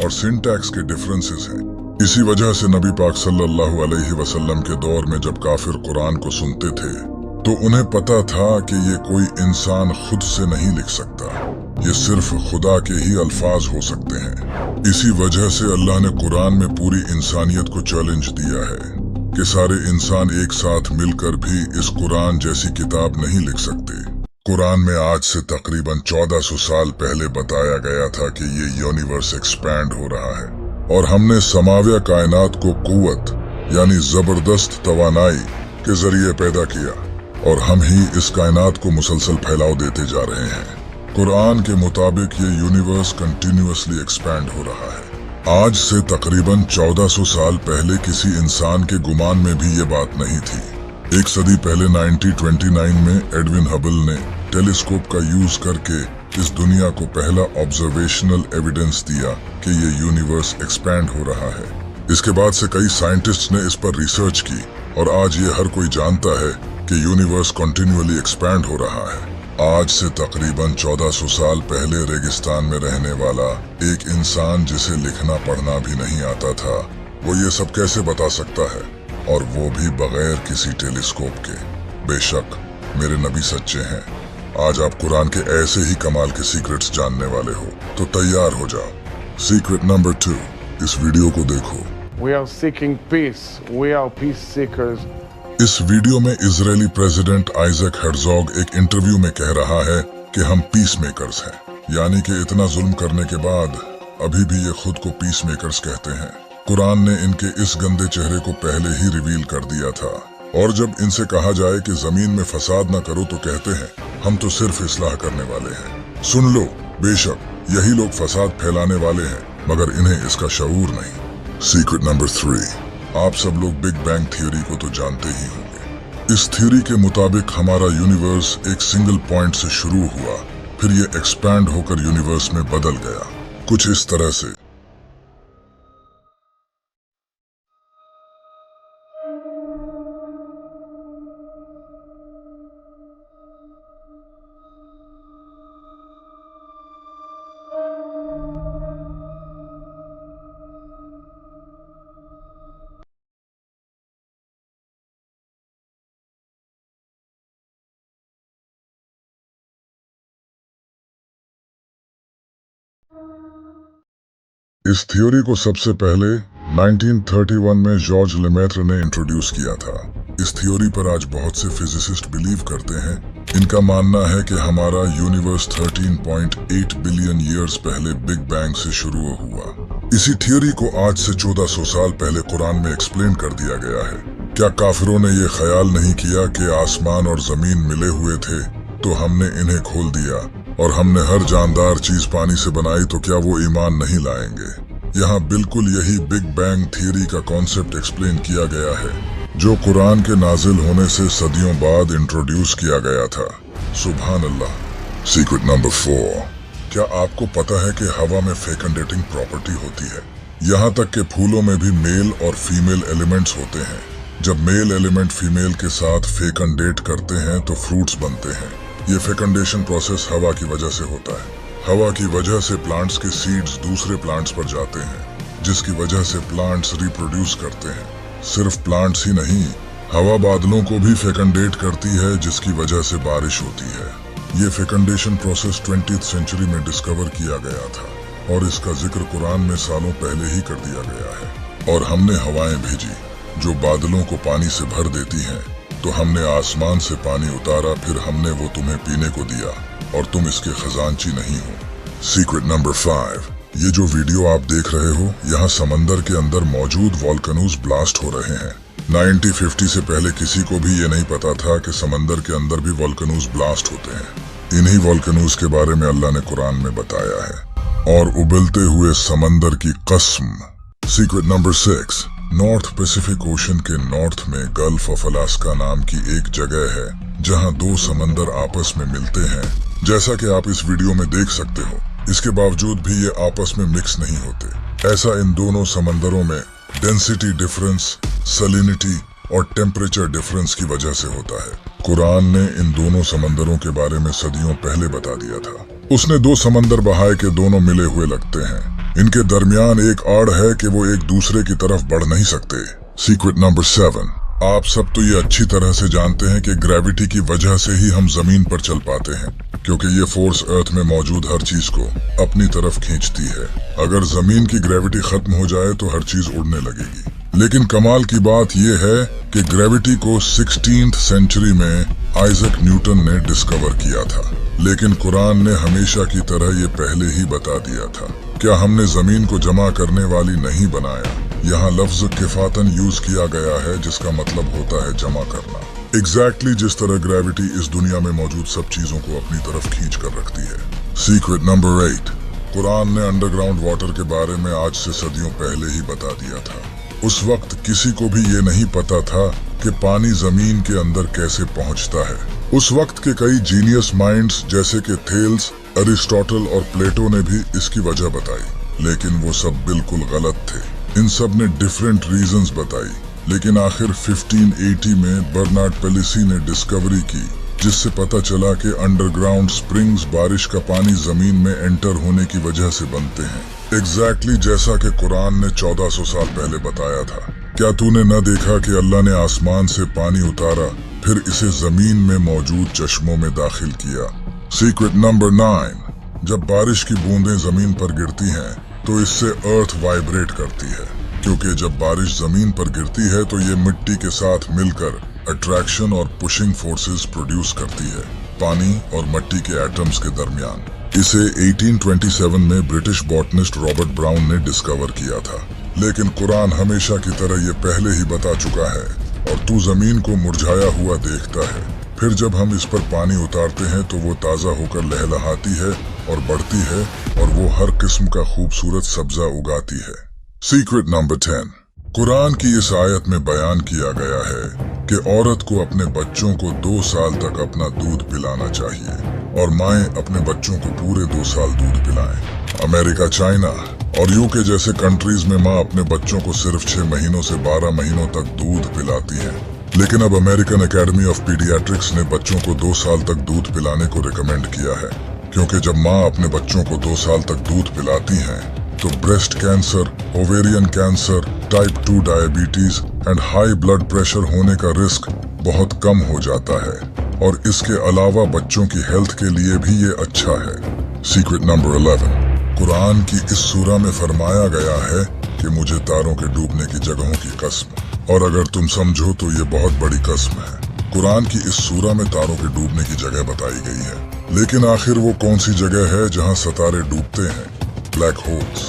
और सिंटैक्स के डिफरेंसेस हैं। इसी वजह से नबी पाक सल्लल्लाहु अलैहि वसल्लम के दौर में जब काफिर कुरान को सुनते थे तो उन्हें पता था कि ये कोई इंसान खुद से नहीं लिख सकता, ये सिर्फ खुदा के ही अल्फाज हो सकते हैं। इसी वजह से अल्लाह ने कुरान में पूरी इंसानियत को चैलेंज दिया है कि सारे इंसान एक साथ मिलकर भी इस कुरान जैसी किताब नहीं लिख सकते। कुरान में आज से तकरीबन 1400 साल पहले बताया गया था कि ये यूनिवर्स एक्सपैंड हो रहा है और हमने समाव्य कायनात को कुव्वत यानी जबरदस्त तवानाई के जरिए पैदा किया और हम ही इस कायनात को मुसलसल फैलाव देते जा रहे हैं। कुरान के मुताबिक ये यूनिवर्स कंटिन्यूअसली एक्सपैंड हो रहा है। आज से तकरीबन 1400 साल पहले किसी इंसान के गुमान में भी ये बात नहीं थी। एक सदी पहले 1929 में एडविन हबल ने टेलीस्कोप का यूज करके इस दुनिया को पहला ऑब्जर्वेशनल एविडेंस दिया कि ये यूनिवर्स एक्सपैंड हो रहा है। इसके बाद से कई साइंटिस्ट्स ने इस पर रिसर्च की और आज ये हर कोई जानता है कि यूनिवर्स कंटिन्यूअली एक्सपैंड हो रहा है। आज से तकरीबन 1400 साल पहले रेगिस्तान में रहने वाला एक इंसान जिसे लिखना पढ़ना भी नहीं आता था, वो ये सब कैसे बता सकता है, और वो भी बगैर किसी टेलीस्कोप के। बेशक मेरे नबी सच्चे हैं। आज आप कुरान के ऐसे ही कमाल के सीक्रेट्स जानने वाले हो, तो तैयार हो जाओ। सीक्रेट नंबर 2, इस वीडियो को देखो। We are seeking peace. We are peace seekers. इस वीडियो में इजरायली प्रेसिडेंट आइजक हर्जोग एक इंटरव्यू में कह रहा है कि हम पीस मेकर्स हैं, यानी कि इतना जुल्म करने के बाद अभी भी ये खुद को पीस मेकर्स कहते हैं। कुरान ने इनके इस गंदे चेहरे को पहले ही रिवील कर दिया था, और जब इनसे कहा जाए कि जमीन में फसाद न करो तो कहते हैं हम तो सिर्फ इस्लाह करने वाले हैं। सुन लो, बेशक यही लोग फसाद फैलाने वाले हैं, मगर इन्हें इसका शऊर नहीं। सीक्रेट नंबर 3, आप सब लोग बिग बैंग थ्योरी को तो जानते ही होंगे। इस थ्योरी के मुताबिक हमारा यूनिवर्स एक सिंगल पॉइंट से शुरू हुआ, फिर ये एक्सपैंड होकर यूनिवर्स में बदल गया, कुछ इस तरह से। इस थ्योरी को सबसे पहले 1931 में जॉर्ज लेमेत्र ने इंट्रोड्यूस किया था। इस थ्योरी पर आज बहुत से फिजिसिस्ट बिलीव करते हैं। इनका मानना है कि हमारा यूनिवर्स 13.8 बिलियन ईयर्स पहले बिग बैंग से शुरू हुआ। इसी थ्योरी को आज से 1400 साल पहले कुरान में एक्सप्लेन कर दिया गया है। क्या काफिरों ने ये ख्याल नहीं किया कि आसमान और जमीन मिले हुए थे, तो हमने इन्हें खोल दिया और हमने हर जानदार चीज पानी से बनाई, तो क्या वो ईमान नहीं लाएंगे? यहाँ बिल्कुल यही बिग बैंग थ्योरी का कॉन्सेप्ट एक्सप्लेन किया गया है, जो कुरान के नाजिल होने से सदियों बाद इंट्रोड्यूस किया गया था। सुभान अल्लाह। सीक्रेट नंबर 4, क्या आपको पता है कि हवा में फेकंडेटिंग प्रॉपर्टी होती है? यहाँ तक कि फूलों में भी मेल और फीमेल एलिमेंट्स होते हैं। जब मेल एलिमेंट फीमेल के साथ फेकंडेट करते हैं तो फ्रूट्स बनते हैं। ये फेकंडेशन प्रोसेस हवा की वजह से होता है। हवा की वजह से प्लांट्स के सीड्स दूसरे प्लांट्स पर जाते हैं, जिसकी वजह से प्लांट्स रिप्रोड्यूस करते हैं। सिर्फ प्लांट्स ही नहीं, हवा बादलों को भी फेकंडेट करती है, जिसकी वजह से बारिश होती है। ये फेकंडेशन प्रोसेस 20th सेंचुरी में डिस्कवर किया गया था और इसका जिक्र कुरान में सालों पहले ही कर दिया गया है। और हमने हवाएं भेजी जो बादलों को पानी से भर देती हैं, तो हमने आसमान से पानी उतारा, फिर हमने वो तुम्हें पीने को दिया और तुम इसके खजानची नहीं हो। सीक्रेट नंबर 5, ये जो वीडियो आप देख रहे हो, यहाँ समंदर के अंदर मौजूद वॉल्केनोज ब्लास्ट हो रहे हैं। 1950 से पहले किसी को भी ये नहीं पता था कि समंदर के अंदर भी वॉल्केनोज ब्लास्ट होते हैं। इन्हीं वॉल्केनोज के बारे में अल्लाह ने कुरान में बताया है, और उबलते हुए समंदर की कसम। Secret number 6, north Pacific ocean के नॉर्थ में गल्फ ऑफ अलास्का नाम की एक जगह है, जहां दो समंदर आपस में मिलते हैं। जैसा कि आप इस वीडियो में देख सकते हो, इसके बावजूद भी ये आपस में मिक्स नहीं होते। ऐसा इन दोनों समंदरों में डेंसिटी डिफरेंस, सैलिनिटी और टेम्परेचर डिफरेंस की वजह से होता है। कुरान ने इन दोनों समंदरों के बारे में सदियों पहले बता दिया था। उसने दो समंदर बहाए के दोनों मिले हुए लगते हैं। इनके दरमियान एक आड़ है कि वो एक दूसरे की तरफ बढ़ नहीं सकते। सीक्रेट नंबर 7, आप सब तो ये अच्छी तरह से जानते हैं कि ग्रेविटी की वजह से ही हम जमीन पर चल पाते हैं, क्योंकि ये फोर्स अर्थ में मौजूद हर चीज को अपनी तरफ खींचती है। अगर जमीन की ग्रेविटी खत्म हो जाए तो हर चीज उड़ने लगेगी। लेकिन कमाल की बात यह है कि ग्रेविटी को 16th सेंचुरी में आइजक न्यूटन ने डिस्कवर किया था, लेकिन कुरान ने हमेशा की तरह ये पहले ही बता दिया था। क्या हमने जमीन को जमा करने वाली नहीं बनाया? यहाँ लफ्ज किफातन यूज किया गया है, जिसका मतलब होता है जमा करना। एग्जैक्टली जिस तरह ग्रेविटी इस दुनिया में मौजूद सब चीजों को अपनी तरफ खींच कर रखती है। सीक्रेट नंबर 8, कुरान ने अंडरग्राउंड वाटर के बारे में आज से सदियों पहले ही बता दिया था। उस वक्त किसी को भी ये नहीं पता था कि पानी जमीन के अंदर कैसे पहुंचता है। उस वक्त के कई जीनियस माइंड्स जैसे कि थेल्स, अरिस्टोटल और प्लेटो ने भी इसकी वजह बताई, लेकिन वो सब बिल्कुल गलत थे। इन सब ने डिफरेंट रीजंस बताई, लेकिन आखिर 1580 में बर्नार्ड पेलिसी ने डिस्कवरी की, जिससे पता चला कि अंडरग्राउंड स्प्रिंग्स बारिश का पानी जमीन में एंटर होने की वजह से बनते हैं। एग्जैक्टली जैसा कि कुरान ने 1400 साल पहले बताया था। क्या तूने न देखा कि अल्लाह ने आसमान से पानी उतारा, फिर इसे जमीन में मौजूद चश्मों में दाखिल किया। सीक्रेट नंबर 9, जब बारिश की बूंदें जमीन पर गिरती हैं तो इससे अर्थ वाइब्रेट करती है, क्योंकि जब बारिश जमीन पर गिरती है तो ये मिट्टी के साथ मिलकर अट्रैक्शन और पुशिंग फोर्सेस प्रोड्यूस करती है पानी और मिट्टी के एटम्स के दरमियान। इसे 1827 में ब्रिटिश बॉटनिस्ट रॉबर्ट ब्राउन ने डिस्कवर किया था, लेकिन कुरान हमेशा की तरह ये पहले ही बता चुका है और तू जमीन को मुरझाया हुआ देखता है, फिर जब हम इस पर पानी उतारते हैं तो वो ताज़ा होकर लहलहाती है और बढ़ती है और वो हर किस्म का खूबसूरत सब्जा उगाती है। सीक्रेट नंबर 10, कुरान की इस आयत में बयान किया गया है कि औरत को अपने बच्चों को 2 साल तक अपना दूध पिलाना चाहिए और माएं अपने बच्चों को पूरे 2 साल दूध पिलाएं। अमेरिका, चाइना और यूके जैसे कंट्रीज में माँ अपने बच्चों को सिर्फ 6 महीनों से 12 महीनों तक दूध पिलाती है, लेकिन अब अमेरिकन एकेडमी ऑफ पीडियाट्रिक्स ने बच्चों को 2 साल तक दूध पिलाने को रिकमेंड किया है, क्योंकि जब माँ अपने बच्चों को 2 साल तक दूध पिलाती हैं तो breast cancer, ovarian cancer, type 2 diabetes and high blood pressure होने का रिस्क बहुत कम हो जाता है और इसके अलावा बच्चों की हेल्थ के लिए भी ये अच्छा है। सीक्रेट नंबर 11, कुरान की इस सूरा में फरमाया गया है कि मुझे तारों के डूबने की जगहों की कसम, और अगर तुम समझो तो ये बहुत बड़ी कसम है। कुरान की इस सूरा में तारों के डूबने की जगह बताई गई है, लेकिन आखिर वो कौन सी जगह है जहाँ सितारे डूबते हैं? Black holes.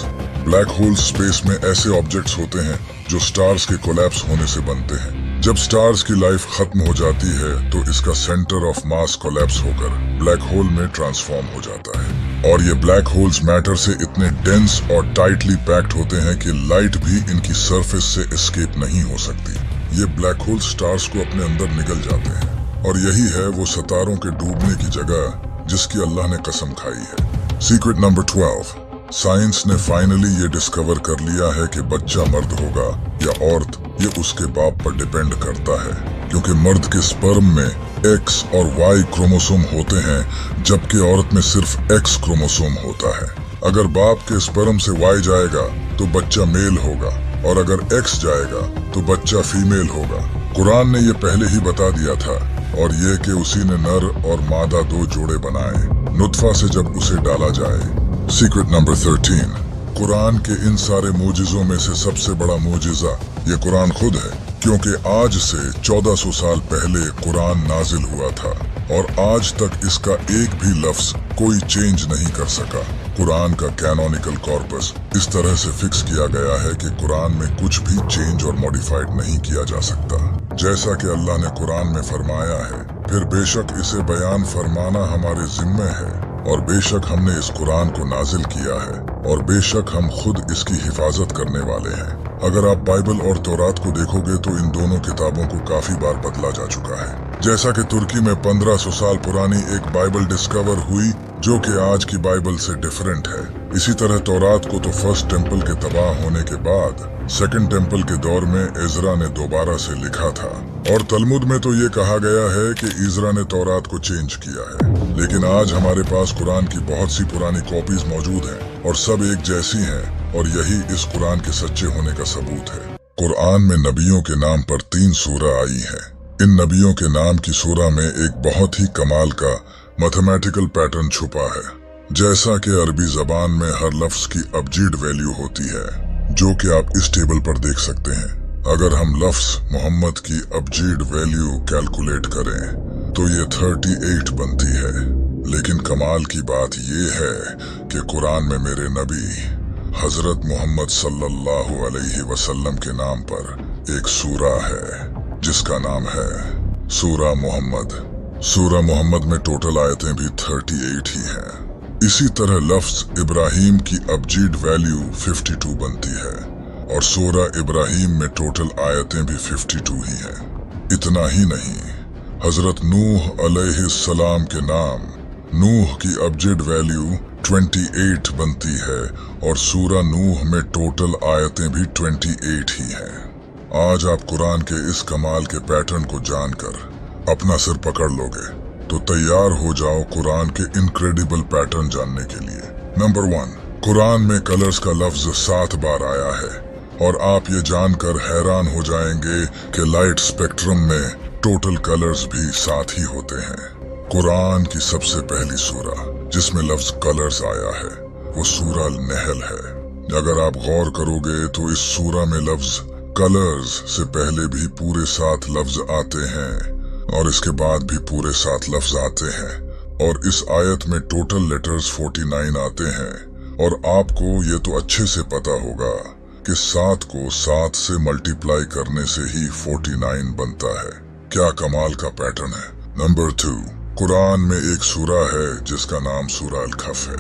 Black holes space में ऐसे ऑब्जेक्ट्स होते हैं जो स्टार्स के कोलैप्स होने से बनते हैं। जब स्टार्स की लाइफ खत्म हो जाती है तो इसका सेंटर ऑफ मास कोलैप्स होकर ब्लैक होल में ट्रांसफॉर्म हो जाता है, और ये ब्लैक होल्स मैटर से इतने डेंस और टाइटली पैक्ड होते हैं कि लाइट भी इनकी सरफेस से एस्केप नहीं हो सकती। ये ब्लैक होल स्टार्स को अपने अंदर निगल जाते हैं, और यही है वो सितारों के डूबने की जगह जिसकी अल्लाह ने कसम खाई है। सीक्रेट नंबर 12, साइंस ने फाइनली ये डिस्कवर कर लिया है कि बच्चा मर्द होगा या औरत, ये उसके बाप पर डिपेंड करता है, क्योंकि मर्द के स्पर्म में X और Y क्रोमोसोम होते हैं जबकि औरत में सिर्फ X क्रोमोसोम होता है। अगर बाप के स्पर्म से Y जाएगा तो बच्चा मेल होगा, और अगर X जाएगा तो बच्चा फीमेल होगा। कुरान ने ये पहले ही बता दिया था, और ये कि उसी ने नर और मादा 2 जोड़े बनाए नुत्फा से जब उसे डाला जाए। सीक्रेट नंबर 13, कुरान के इन सारे मोजिज़ों में से सबसे बड़ा मोजिज़ा ये कुरान खुद है, क्योंकि आज से 1400 साल पहले कुरान नाजिल हुआ था और आज तक इसका एक भी लफ्ज कोई चेंज नहीं कर सका। कुरान का कैनोनिकल कॉर्पस इस तरह से फिक्स किया गया है कि कुरान में कुछ भी चेंज और मॉडिफाइड नहीं किया जा सकता, जैसा कि अल्लाह ने कुरान में फरमाया है। फिर बेशक इसे बयान फरमाना हमारे जिम्मे है, और बेशक हमने इस कुरान को नाजिल किया है, और बेशक हम खुद इसकी हिफाजत करने वाले हैं। अगर आप बाइबल और तौरात को देखोगे तो इन दोनों किताबों को काफी बार बदला जा चुका है। जैसा कि तुर्की में 1500 साल पुरानी एक बाइबल डिस्कवर हुई जो कि आज की बाइबल से डिफरेंट है, इसी तरह तौरात को तो फर्स्ट टेम्पल के तबाह होने के बाद सेकंड टेम्पल के दौर में एजरा ने दोबारा से लिखा था, और तलमुद में तो ये कहा गया है कि इज़रा ने तौरात को चेंज किया है, लेकिन आज हमारे पास कुरान की बहुत सी पुरानी कॉपीज मौजूद हैं और सब एक जैसी हैं, और यही इस कुरान के सच्चे होने का सबूत है। कुरान में नबियों के नाम पर 3 सूरा आई हैं। इन नबियों के नाम की सूरा में एक बहुत ही कमाल का मैथमेटिकल पैटर्न छुपा है। जैसा कि अरबी जबान में हर लफ्ज की अबजीड वैल्यू होती है, जो कि आप इस टेबल पर देख सकते हैं। अगर हम लफ्ज मोहम्मद की अबजीड वैल्यू कैलकुलेट करें तो ये 38 बनती है। लेकिन कमाल की बात ये है कि कुरान में मेरे नबी हजरत मोहम्मद सल्लल्लाहु अलैहि वसल्लम के नाम पर एक सूरा है जिसका नाम है सूरा मोहम्मद। सूरा मोहम्मद में टोटल आयतें भी 38 ही हैं। इसी तरह लफ्ज इब्राहिम की अबजीड वैल्यू 52 बनती है और सूरा इब्राहिम में टोटल आयतें भी 52 ही हैं। इतना ही नहीं, हजरत नूह अलैहिस्सलाम के नाम नूह की अबजद वैल्यू 28 बनती है और सूरा नूह में टोटल आयतें भी 28 ही हैं। आज आप कुरान के इस कमाल के पैटर्न को जानकर अपना सिर पकड़ लोगे तो तैयार हो जाओ कुरान के इनक्रेडिबल पैटर्न जानने के लिए। नंबर 1, कुरान में कलर्स का लफ्ज 7 बार आया है और आप ये जानकर हैरान हो जाएंगे कि लाइट स्पेक्ट्रम में टोटल कलर्स भी 7 ही होते हैं। कुरान की सबसे पहली सूरा जिसमें लफ्ज कलर्स आया है वो सूरा नहल है। अगर आप गौर करोगे तो इस सूरा में लफ्ज कलर्स से पहले भी पूरे 7 लफ्ज आते हैं और इसके बाद भी पूरे 7 लफ्ज आते हैं, और इस आयत में टोटल लेटर्स 49 आते हैं। और आपको ये तो अच्छे से पता होगा कि 7 को 7 से मल्टीप्लाई करने से ही 49 बनता है। क्या कमाल का पैटर्न है। नंबर 2, कुरान में एक सूरा है जिसका नाम सूरा अल-कहफ है।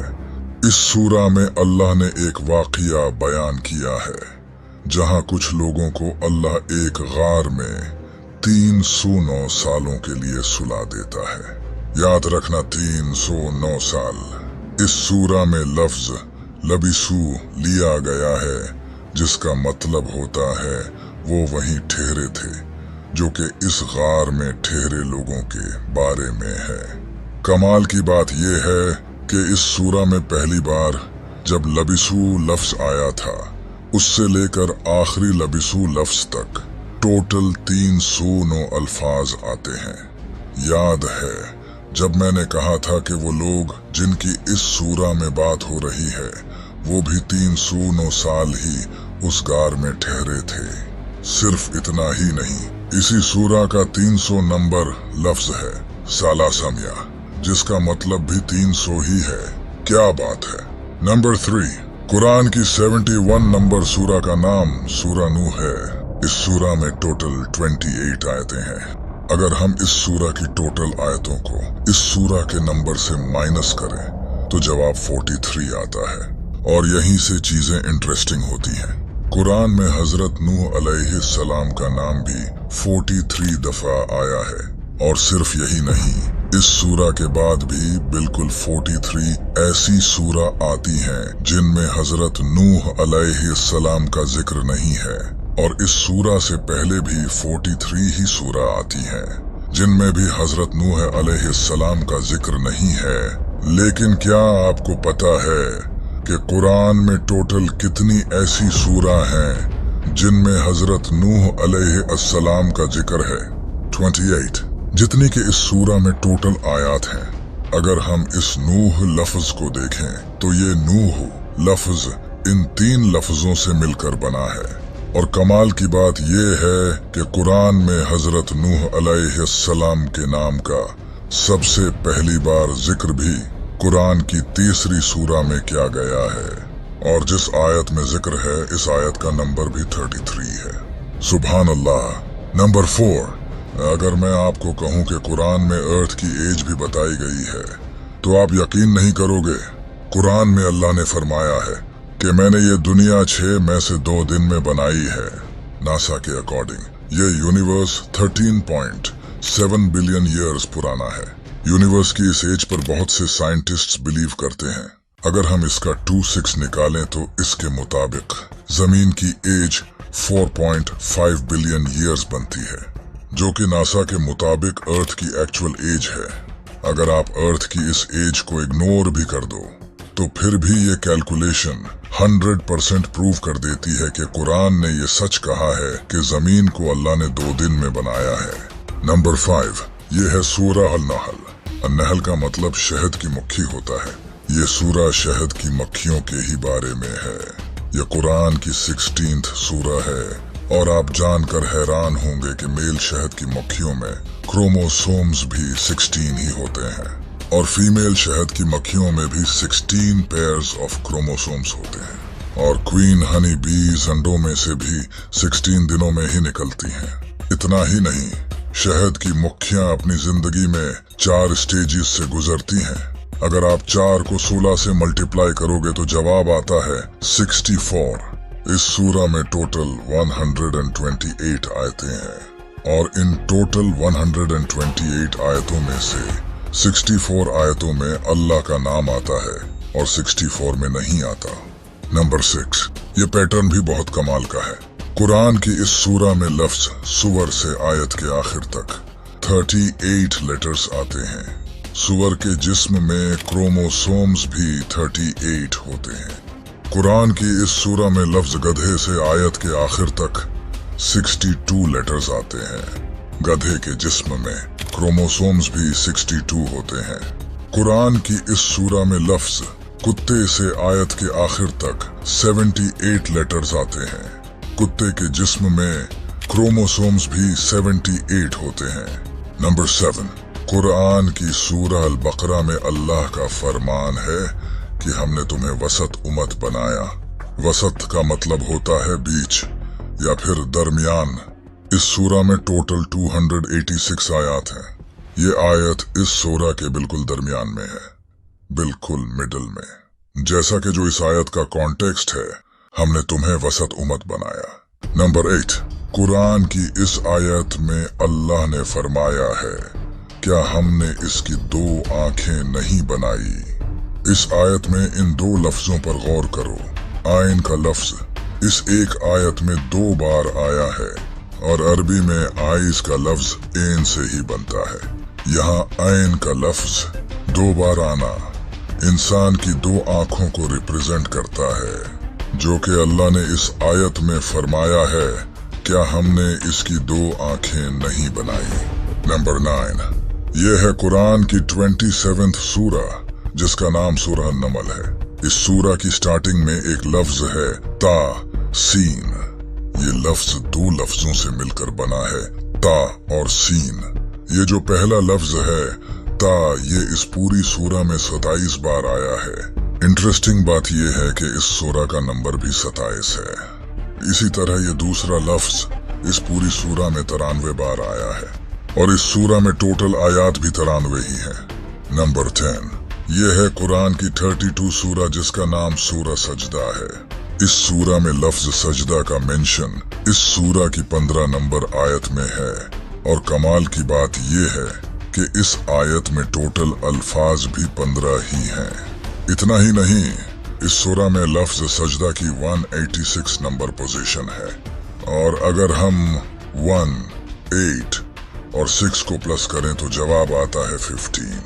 इस सूरा में अल्लाह ने एक वाक़िया बयान किया है जहां कुछ लोगों को अल्लाह एक गार में 309 सालों के लिए सुला देता है। याद रखना 309 साल। इस सूरा में लफ्ज लबिसू लिया गया है जिसका मतलब होता है वो वहीं ठहरे थे, जो कि इस गार में ठहरे लोगों के बारे में है। कमाल की बात यह है कि इस सूरा में पहली बार जब लबिसू लफ्ज आया था उससे लेकर आखिरी लबिसू लफ्ज तक टोटल 309 अल्फाज आते हैं। याद है जब मैंने कहा था कि वो लोग जिनकी इस सूरा में बात हो रही है वो भी 309 साल ही उस गार में ठहरे थे। सिर्फ इतना ही नहीं, इसी सूरा का 300 नंबर लफ्ज है सालासमिया, जिसका मतलब भी 300 ही है। क्या बात है। नंबर 3, कुरान की 71 नंबर सूरा का नाम सूरा नूह है। इस सूरा में टोटल 28 आयतें हैं। अगर हम इस सूरा की टोटल आयतों को इस सूरा के नंबर से माइनस करें तो जवाब 43 आता है, और यहीं से चीजें इंटरेस्टिंग होती हैं। कुरान में हजरत नूह अलैहिस्सलाम का नाम भी 43 दफा आया है, और सिर्फ यही नहीं, इस सूरा के बाद भी बिल्कुल 43 ऐसी सूरा आती हैं जिनमें हजरत नूह अलैहिस्सलाम का जिक्र नहीं है, और इस सूरा से पहले भी 43 ही सूरा आती हैं जिनमें भी हजरत नूह अलैहिस्सलाम का जिक्र नहीं है। लेकिन क्या आपको पता है कि कुरान में टोटल कितनी ऐसी सूरा हैं जिनमें हजरत नूह अलैहिस्सलाम का जिक्र है? 28, जितनी कि इस सूरा में टोटल आयात हैं। अगर हम इस नूह लफ्ज को देखें तो ये नूह लफ्ज इन 3 लफ्जों से मिलकर बना है, और कमाल की बात यह है कि कुरान में हजरत नूह अलैहिस्सलाम के नाम का सबसे पहली बार जिक्र भी कुरान की 3री सूरा में किया गया है, और जिस आयत में जिक्र है इस आयत का नंबर भी 33 है। सुभान अल्लाह। नंबर 4, अगर मैं आपको कहूं कि कुरान में अर्थ की एज भी बताई गई है तो आप यकीन नहीं करोगे। कुरान में अल्लाह ने फरमाया है कि मैंने ये दुनिया 6 में से 2 दिन में बनाई है। नासा के अकॉर्डिंग ये यूनिवर्स 13.7 बिलियन ईयर्स पुराना है। यूनिवर्स की इस एज पर बहुत से साइंटिस्ट्स बिलीव करते हैं। अगर हम इसका 26 निकालें तो इसके मुताबिक जमीन की एज 4.5 बिलियन ईयर्स बनती है। जो कि नासा के मुताबिक अर्थ की एक्चुअल एज है। अगर आप अर्थ की इस एज को इग्नोर भी कर दो तो फिर भी ये कैलकुलेशन 100% प्रूव कर देती है कि कुरान ने ये सच कहा है कि जमीन को अल्लाह ने 2 दिन में बनाया है। नंबर 5, ये है सूरा अल-नहल। अल-नहल का मतलब शहद की मक्खी होता है। ये सूरा शहद की मक्खियों के ही बारे में है। यह कुरान की 16th सूरा है और आप जानकर हैरान होंगे कि मेल शहद की मक्खियों में क्रोमोसोम्स भी 16 ही होते हैं और फीमेल शहद की मक्खियों में भी 16 पेयर्स ऑफ क्रोमोसोम्स होते हैं और क्वीन हनी बीज अंडों में से भी 16 दिनों में ही निकलती हैं। इतना ही नहीं, शहद की मक्खियां अपनी जिंदगी में 4 स्टेजेस से गुजरती हैं। अगर आप 4 को 16 से मल्टीप्लाई करोगे तो जवाब आता है 64। इस सूरा में टोटल 128 आयतें हैं और इन टोटल 128 आयतों में से 64 आयतों में अल्लाह का नाम आता है और 64 में नहीं आता। नंबर 6, ये पैटर्न भी बहुत कमाल का है। कुरान की इस सूरा में लफ्ज सुवर से आयत के आखिर तक 38 लेटर्स आते हैं। सुवर के जिस्म में क्रोमोसोम्स भी 38 होते हैं। कुरान की इस सूरा में लफ्ज गधे से आयत के आखिर तक 62 लेटर्स आते हैं। गधे के जिस्म में क्रोमोसोम्स भी 62 होते हैं। कुरान की इस सूरा में लफ्ज कुत्ते से आयत के आखिर तक 78 लेटर्स आते हैं। कुत्ते के जिस्म में क्रोमोसोम्स भी 78 होते हैं। नंबर 7, कुरान की सूरा अल-बकरा में अल्लाह का फरमान है कि हमने तुम्हें वसत उम्मत बनाया। वसत का मतलब होता है बीच या फिर दरमियान। इस सूरा में टोटल 286 आयत हैं। ये आयत इस सूरा के बिल्कुल दरमियान में है, बिल्कुल मिडल में। जैसा कि जो इस आयत का कॉन्टेक्स्ट है, हमने तुम्हें वसत उम्मत बनाया। नंबर 8, कुरान की इस आयत में अल्लाह ने फरमाया है, क्या हमने इसकी 2 आंखें नहीं बनाई। इस आयत में इन 2 लफ्जों पर गौर करो। आइन का लफ्ज इस एक आयत में 2 बार आया है और अरबी में आइज का लफ्ज एन से ही बनता है। यहाँ आइन का लफ्ज 2 बार आना इंसान की 2 आंखों को रिप्रेजेंट करता है, जो कि अल्लाह ने इस आयत में फरमाया है, क्या हमने इसकी 2 आंखें नहीं बनाई। नंबर 9, ये है कुरान की 27th सूरा जिसका नाम सूरा नमल है। इस सूरा की स्टार्टिंग में एक लफ्ज है ता सीन। ये लफ्ज 2 लफ्जों से मिलकर बना है, ता और सीन। ये जो पहला लफ्ज है ता, ये इस पूरी सूरा में 27 बार आया है। इंटरेस्टिंग बात यह है कि इस सूरा का नंबर भी 27 है। इसी तरह ये दूसरा लफ्ज इस पूरी सूरा में 93 बार आया है और इस सूरा में टोटल आयात भी 93 ही है। नंबर 10, ये है कुरान की 32 सूरा जिसका नाम सूरा सजदा है। इस सूरा में लफ्ज सजदा का मेंशन इस सूरा की 15 नंबर आयत में है और कमाल की बात ये है कि इस आयत में टोटल अल्फाज भी 15 ही हैं। इतना ही नहीं, इस सूरा में लफ्ज सजदा की 186 नंबर पोजीशन है और अगर हम 1, 8 और 6 को प्लस करें तो जवाब आता है 15,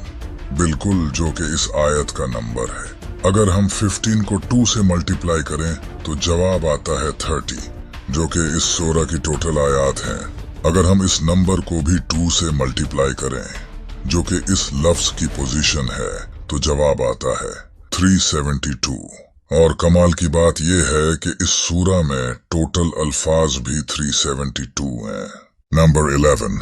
बिल्कुल जो कि इस आयत का नंबर है। अगर हम 15 को 2 से मल्टीप्लाई करें तो जवाब आता है 30, जो कि इस सूरा की टोटल आयत हैं। अगर हम इस नंबर को भी 2 से मल्टीप्लाई करें, जो कि इस लफ्ज की पोजीशन है, तो जवाब आता है 372। और कमाल की बात यह है कि इस सूरा में टोटल अल्फाज भी 372 हैं। नंबर 11,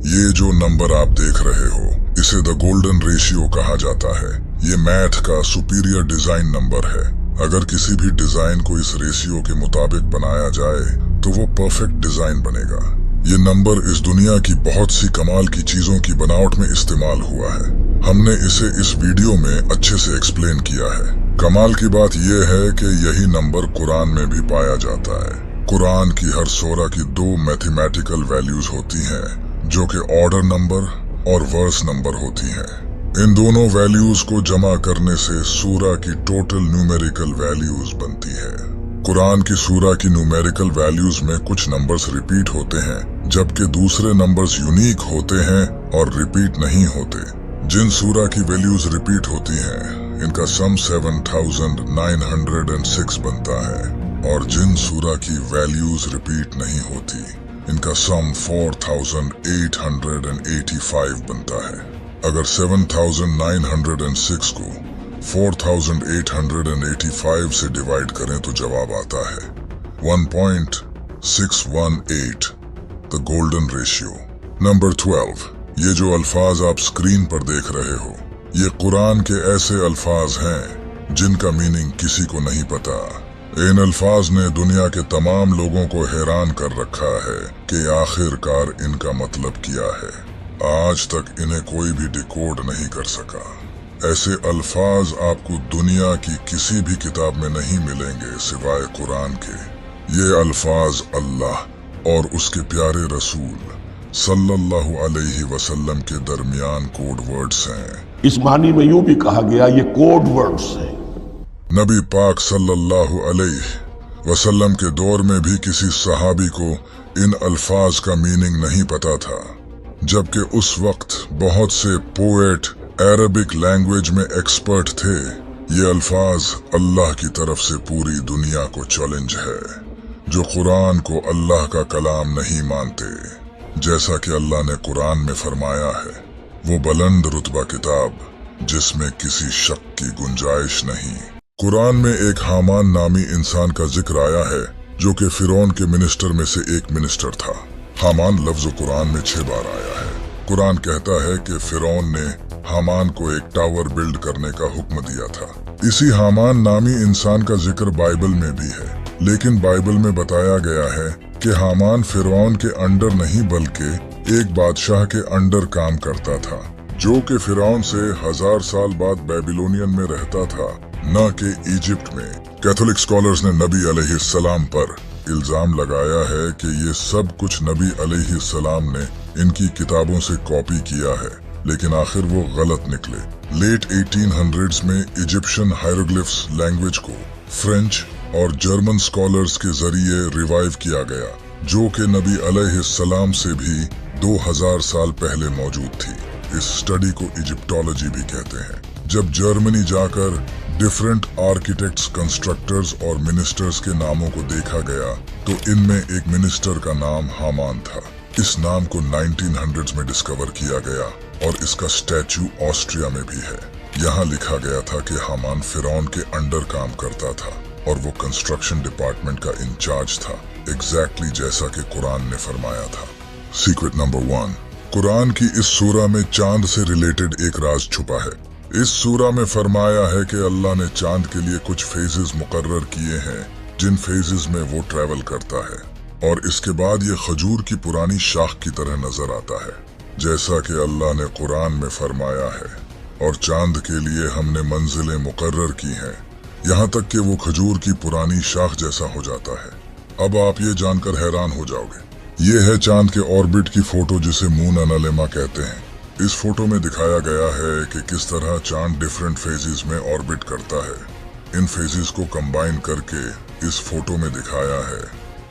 ये जो नंबर आप देख रहे हो, इसे द गोल्डन रेशियो कहा जाता है। ये मैथ का सुपीरियर डिजाइन नंबर है। अगर किसी भी डिजाइन को इस रेशियो के मुताबिक बनाया जाए तो वो परफेक्ट डिजाइन बनेगा। ये नंबर इस दुनिया की बहुत सी कमाल की चीजों की बनावट में इस्तेमाल हुआ है। हमने इसे इस वीडियो में अच्छे से एक्सप्लेन किया है। कमाल की बात यह है कि यही नंबर कुरान में भी पाया जाता है। कुरान की हर सूरा की 2 मैथमेटिकल वैल्यूज होती हैं, जो कि ऑर्डर नंबर और वर्स नंबर होती हैं। इन दोनों वैल्यूज को जमा करने से सूरा की टोटल न्यूमेरिकल वैल्यूज बनती है। कुरान की सूरा की न्यूमेरिकल वैल्यूज में कुछ नंबर्स रिपीट होते हैं जबकि दूसरे नंबर्स यूनिक होते हैं और रिपीट नहीं होते। जिन सूरा की वैल्यूज रिपीट होती हैं इनका सम 7906 बनता है, और जिन सूरा की वैल्यूज रिपीट नहीं होती इनका सम 4885 बनता है। अगर 7906 को 4885 से डिवाइड करें तो जवाब आता है 1.618, द गोल्डन रेशियो। नंबर 12, ये जो अल्फाज आप स्क्रीन पर देख रहे हो ये कुरान के ऐसे अल्फाज हैं जिनका मीनिंग किसी को नहीं पता। इन अल्फाज ने दुनिया के तमाम लोगों को हैरान कर रखा है कि आखिरकार इनका मतलब क्या है। आज तक इन्हें कोई भी डिकोड नहीं कर सका। ऐसे अल्फाज आपको दुनिया की किसी भी किताब में नहीं मिलेंगे सिवाय कुरान के। ये अल्फाज अल्लाह और उसके प्यारे रसूल सल्लल्लाहु अलैहि वसल्लम के दरमियान कोड वर्ड्स हैं। इस मानी में यूं भी कहा गया ये कोड वर्ड्स हैं। नबी पाक सल्लल्लाहु अलैहि वसल्लम के दौर में भी किसी सहाबी को इन अल्फाज का मीनिंग नहीं पता था, जबकि उस वक्त बहुत से पोएट अरबिक लैंग्वेज में एक्सपर्ट थे। ये अल्फाज अल्लाह की तरफ से पूरी दुनिया को चैलेंज है जो कुरान को अल्लाह का कलाम नहीं मानते। जैसा कि अल्लाह ने कुरान में फरमाया है, वो बुलंद रुतबा किताब जिसमें किसी शक की गुंजाइश नहीं। कुरान में एक हामान नामी इंसान का जिक्र आया है जो कि फिरौन के मिनिस्टर में से एक मिनिस्टर था। हामान लफ्ज कुरान में 6 बार आया है। कुरान कहता है कि फिरौन ने हामान को एक टावर बिल्ड करने का हुक्म दिया था। इसी हामान नामी इंसान का जिक्र बाइबल में भी है, लेकिन बाइबल में बताया गया है कि हामान फिरौन के अंडर नहीं बल्कि एक बादशाह के अंडर काम करता था जो कि फिरौन से 1000 साल बाद बेबीलोनियन में रहता था, न कि इजिप्ट में। कैथोलिक स्कॉलर्स ने नबी अलैहिस्सलाम पर इल्जाम लगाया है कि ये सब कुछ नबी अलैहिस्सलाम ने इनकी किताबों से कॉपी किया है, लेकिन आखिर वो गलत निकले। लेट 1800s में इजिप्शियन हायरोग्लिफ्स लैंग्वेज को फ्रेंच और जर्मन स्कॉलर्स के जरिए रिवाइव किया गया, जो कि नबी अलैहिस्सलाम से भी 2000 साल पहले मौजूद थी। इस स्टडी को इजिप्टोलॉजी भी कहते हैं। जब जर्मनी जाकर डिफरेंट आर्किटेक्ट्स, कंस्ट्रक्टर्स और मिनिस्टर्स के नामों को देखा गया तो इनमें एक मिनिस्टर का नाम हामान था। इस नाम को 1900s में डिस्कवर किया गया और इसका स्टैचू ऑस्ट्रिया में भी है। यहाँ लिखा गया था कि हामान फिरौन के अंडर काम करता था और वो कंस्ट्रक्शन डिपार्टमेंट का इंचार्ज था, एग्जैक्टली जैसा कि कुरान ने फरमाया था। सीक्रेट नंबर 1, कुरान की इस सूरा में चांद से रिलेटेड एक राज छुपा है। इस सूरा में फरमाया है कि अल्लाह ने चांद के लिए कुछ फेजेस मुकर्रर किए हैं जिन फेजेस में वो ट्रैवल करता है, और इसके बाद ये खजूर की पुरानी शाख की तरह नजर आता है, जैसा कि अल्लाह ने कुरान में फरमाया है। और चांद के लिए हमने मंजिलें मुकर्रर की हैं, यहाँ तक कि वो खजूर की पुरानी शाख जैसा हो जाता है। अब आप ये जानकर हैरान हो जाओगे। ये है चांद के ऑर्बिट की फोटो जिसे मून एनालिमा कहते हैं। इस फोटो में दिखाया गया है कि किस तरह चांद डिफरेंट फेजेस में ऑर्बिट करता है। इन फेजेस को कंबाइन करके इस फोटो में दिखाया है।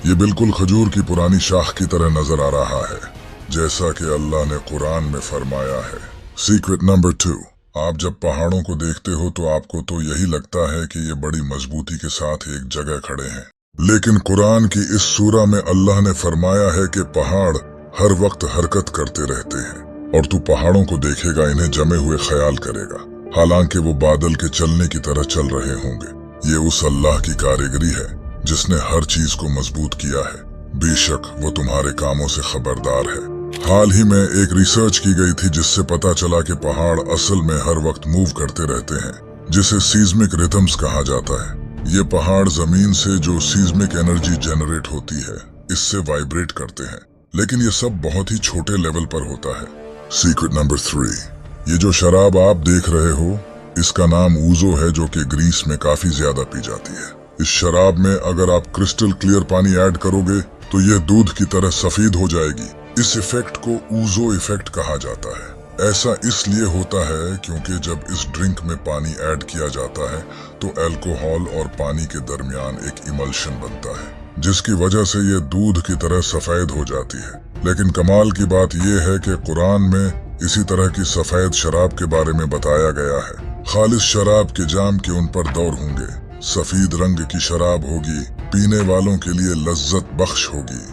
ये बिल्कुल खजूर की पुरानी शाख की तरह नजर आ रहा है, जैसा कि अल्लाह ने कुरान में फरमाया है। सीक्रेट नंबर 2, आप जब पहाड़ों को देखते हो तो आपको तो यही लगता है कि ये बड़ी मजबूती के साथ एक जगह खड़े हैं, लेकिन कुरान की इस सूरा में अल्लाह ने फरमाया है कि पहाड़ हर वक्त हरकत करते रहते हैं और तू पहाड़ों को देखेगा इन्हें जमे हुए ख्याल करेगा, हालांकि वो बादल के चलने की तरह चल रहे होंगे। ये उस अल्लाह की कारीगरी है जिसने हर चीज को मजबूत किया है। बेशक वो तुम्हारे कामों से खबरदार है। हाल ही में एक रिसर्च की गई थी जिससे पता चला कि पहाड़ असल में हर वक्त मूव करते रहते हैं, जिसे सीज्मिक रिथम्स कहा जाता है। ये पहाड़ जमीन से जो सीज्मिक एनर्जी जनरेट होती है इससे वाइब्रेट करते हैं, लेकिन ये सब बहुत ही छोटे लेवल पर होता है। सीक्रेट नंबर 3, ये जो शराब आप देख रहे हो इसका नाम ऊजो है, जो कि ग्रीस में काफी ज्यादा पी जाती है। इस शराब में अगर आप क्रिस्टल क्लियर पानी ऐड करोगे तो यह दूध की तरह सफेद हो जाएगी। इस इफेक्ट को ऊजो इफेक्ट कहा जाता है। ऐसा इसलिए होता है क्योंकि जब इस ड्रिंक में पानी ऐड किया जाता है तो अल्कोहल और पानी के दरमियान एक इमल्शन बनता है जिसकी वजह से ये दूध की तरह सफेद हो जाती है। लेकिन कमाल की बात यह है कि कुरान में इसी तरह की सफेद शराब के बारे में बताया गया है। खालिस शराब के जाम के उन पर दौर होंगे, सफेद रंग की शराब होगी, पीने वालों के लिए लज्जत बख्श होगी।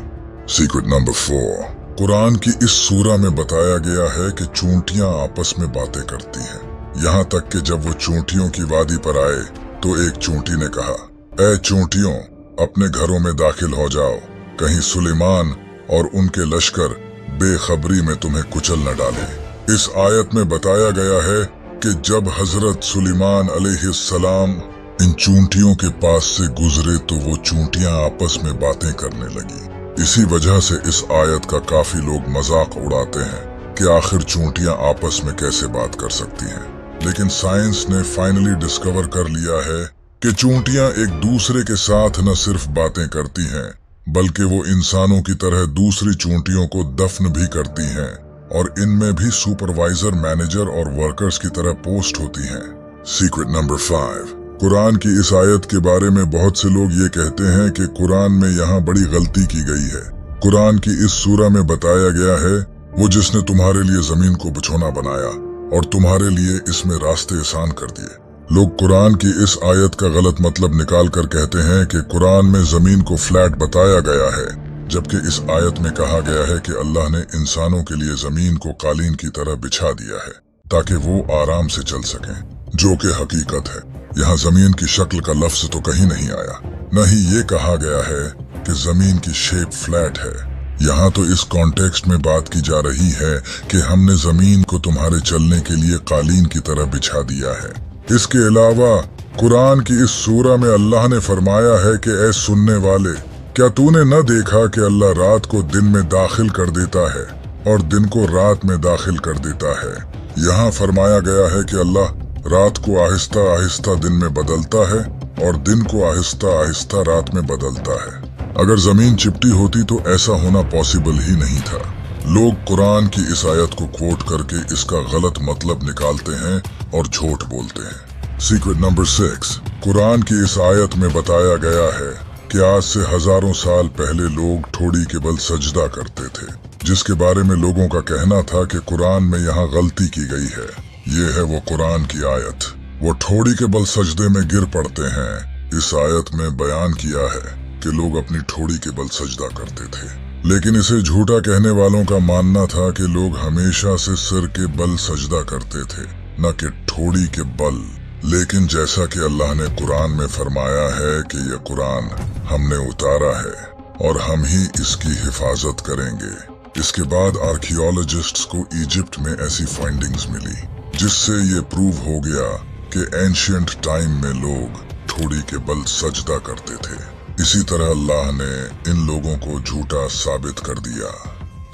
सीक्रेट नंबर 4, कुरान की इस सूरा में बताया गया है कि चूंटियां आपस में बातें करती हैं। यहाँ तक कि जब वो चूंटियों की वादी पर आए तो एक चूंटी ने कहा, ऐ चूंटियों, अपने घरों में दाखिल हो जाओ, कहीं सुलेमान और उनके लश्कर बेखबरी में तुम्हें कुचल न डाले। इस आयत में बताया गया है कि जब हजरत सुलेमान अलैहिस्सलाम इन चूंटियों के पास से गुजरे तो वो चूंटियां आपस में बातें करने लगी। इसी वजह से इस आयत का काफी लोग मजाक उड़ाते हैं कि आखिर चूंटियां आपस में कैसे बात कर सकती हैं। लेकिन साइंस ने फाइनली डिस्कवर कर लिया है कि चूंटियां एक दूसरे के साथ न सिर्फ बातें करती हैं बल्कि वो इंसानों की तरह दूसरी चूंटियों को दफन भी करती हैं और इनमें भी सुपरवाइजर, मैनेजर और वर्कर्स की तरह पोस्ट होती हैं। सीक्रेट नंबर 5, कुरान की इस आयत के बारे में बहुत से लोग ये कहते हैं कि कुरान में यहाँ बड़ी गलती की गई है। कुरान की इस सूरा में बताया गया है वो जिसने तुम्हारे लिए जमीन को बिछौना बनाया और तुम्हारे लिए इसमें रास्ते आसान कर दिए। लोग कुरान की इस आयत का गलत मतलब निकाल कर कहते हैं कि कुरान में जमीन को फ्लैट बताया गया है, जबकि इस आयत में कहा गया है कि अल्लाह ने इंसानों के लिए जमीन को कालीन की तरह बिछा दिया है ताकि वो आराम से चल सकें, जो कि हकीकत है। यहाँ जमीन की शक्ल का लफ्ज तो कहीं नहीं आया, न ही ये कहा गया है कि जमीन की शेप फ्लैट है। यहाँ तो इस कॉन्टेक्स्ट में बात की जा रही है कि हमने जमीन को तुम्हारे चलने के लिए कालीन की तरह बिछा दिया है। इसके अलावा कुरान की इस सूरा में अल्लाह ने फरमाया है कि ऐ सुनने वाले, क्या तूने न देखा कि अल्लाह रात को दिन में दाखिल कर देता है और दिन को रात में दाखिल कर देता है। यहाँ फरमाया गया है कि अल्लाह रात को आहिस्ता आहिस्ता दिन में बदलता है और दिन को आहिस्ता आहिस्ता रात में बदलता है। अगर जमीन चिपटी होती तो ऐसा होना पॉसिबल ही नहीं था। लोग कुरान की इस आयत को कोट करके इसका गलत मतलब निकालते हैं और झूठ बोलते हैं। सीक्रेट नंबर 6, कुरान की इस आयत में बताया गया है कि आज से हजारों साल पहले लोग ठोड़ी के बल सजदा करते थे, जिसके बारे में लोगों का कहना था कि कुरान में यहाँ गलती की गई है। ये है वो कुरान की आयत, वो ठोड़ी के बल सजदे में गिर पड़ते हैं। इस आयत में बयान किया है कि लोग अपनी ठोड़ी के बल सजदा करते थे, लेकिन इसे झूठा कहने वालों का मानना था कि लोग हमेशा से सिर के बल सजदा करते थे, न कि ठोड़ी के बल। लेकिन जैसा कि अल्लाह ने कुरान में फरमाया है कि यह कुरान हमने उतारा है और हम ही इसकी हिफाजत करेंगे। इसके बाद आर्कियोलॉजिस्ट्स को इजिप्ट में ऐसी फाइंडिंग्स मिली जिससे ये प्रूव हो गया कि एंशिएंट टाइम में लोग ठोड़ी के बल सजदा करते थे। इसी तरह अल्लाह ने इन लोगों को झूठा साबित कर दिया।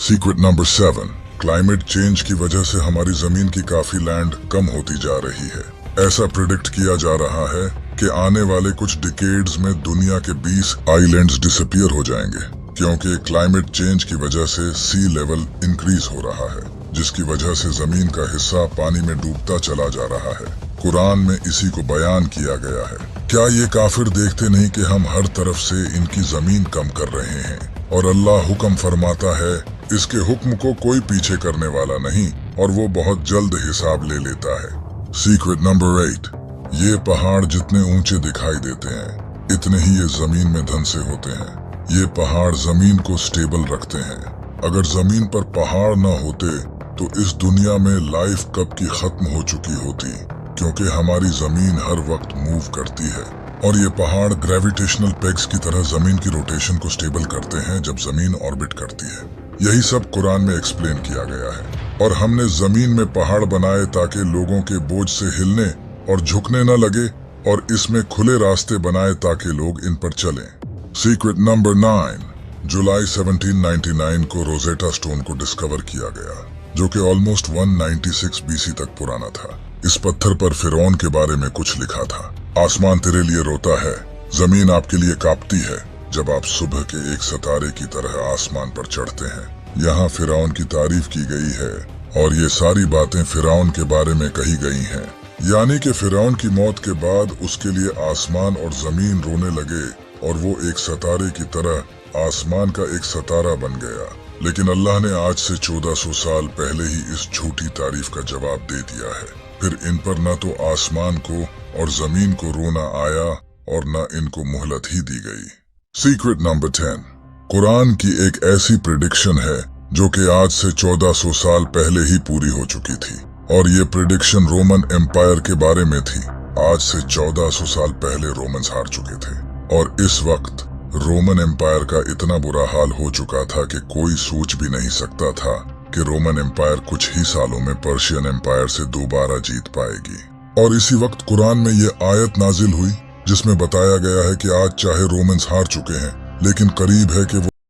सीक्रेट नंबर 7, क्लाइमेट चेंज की वजह से हमारी जमीन की काफी लैंड कम होती जा रही है। ऐसा प्रिडिक्ट किया जा रहा है कि आने वाले कुछ डिकेड्स में दुनिया के 20 आइलैंड्स डिसअपीयर हो जाएंगे, क्योंकि क्लाइमेट चेंज की वजह से सी लेवल इंक्रीज हो रहा है, जिसकी वजह से जमीन का हिस्सा पानी में डूबता चला जा रहा है। कुरान में इसी को बयान किया गया है। क्या ये काफिर देखते नहीं कि हम हर तरफ से इनकी जमीन कम कर रहे हैं और अल्लाह हुक्म फरमाता है, इसके हुक्म को कोई पीछे करने वाला नहीं और वो बहुत जल्द हिसाब ले लेता है। सीक्रेट नंबर 8, ये पहाड़ जितने ऊंचे दिखाई देते हैं इतने ही ये जमीन में धंसे होते हैं। ये पहाड़ जमीन को स्टेबल रखते हैं। अगर जमीन पर पहाड़ न होते तो इस दुनिया में लाइफ कब की खत्म हो चुकी होती, क्योंकि हमारी जमीन हर वक्त मूव करती है और ये पहाड़ ग्रेविटेशनल पेग्स की तरह जमीन की रोटेशन को स्टेबल करते हैं जब जमीन ऑर्बिट करती है। यही सब कुरान में एक्सप्लेन किया गया है और हमने जमीन में पहाड़ बनाए ताकि लोगों के बोझ से हिलने और झुकने न लगे और इसमें खुले रास्ते बनाए ताकि लोग इन पर चलें। सीक्रेट नंबर 9, जुलाई 1799 को रोजेटा स्टोन को डिस्कवर किया गया, जो कि ऑलमोस्ट 196 BC तक पुराना था। इस पत्थर पर फिरौन के बारे में कुछ लिखा था। आसमान तेरे लिए रोता है, जमीन आपके लिए कांपती है जब आप सुबह के एक सितारे की तरह आसमान पर चढ़ते हैं। यहाँ फिरौन की तारीफ की गई है और ये सारी बातें फिरौन के बारे में कही गई हैं, यानी कि फिरौन की मौत के बाद उसके लिए आसमान और जमीन रोने लगे और वो एक सितारे की तरह आसमान का एक सितारा बन गया। लेकिन अल्लाह ने आज से 1400 साल पहले ही इस झूठी तारीफ का जवाब दे दिया है। फिर इन पर न तो आसमान को और जमीन को रोना आया और न इनको मोहलत ही दी गई। सीक्रेट नंबर 10, कुरान की एक ऐसी प्रेडिक्शन है जो कि आज से 1400 साल पहले ही पूरी हो चुकी थी, और ये प्रेडिक्शन रोमन एम्पायर के बारे में थी। आज से 1400 साल पहले रोमन्स हार चुके थे, और इस वक्त रोमन एम्पायर का इतना बुरा हाल हो चुका था कि कोई सोच भी नहीं सकता था कि रोमन एम्पायर कुछ ही सालों में पर्शियन एम्पायर से दोबारा जीत पाएगी। और इसी वक्त कुरान में ये आयत नाजिल हुई जिसमें बताया गया है कि आज चाहे रोमन्स हार चुके हैं, लेकिन करीब है कि वो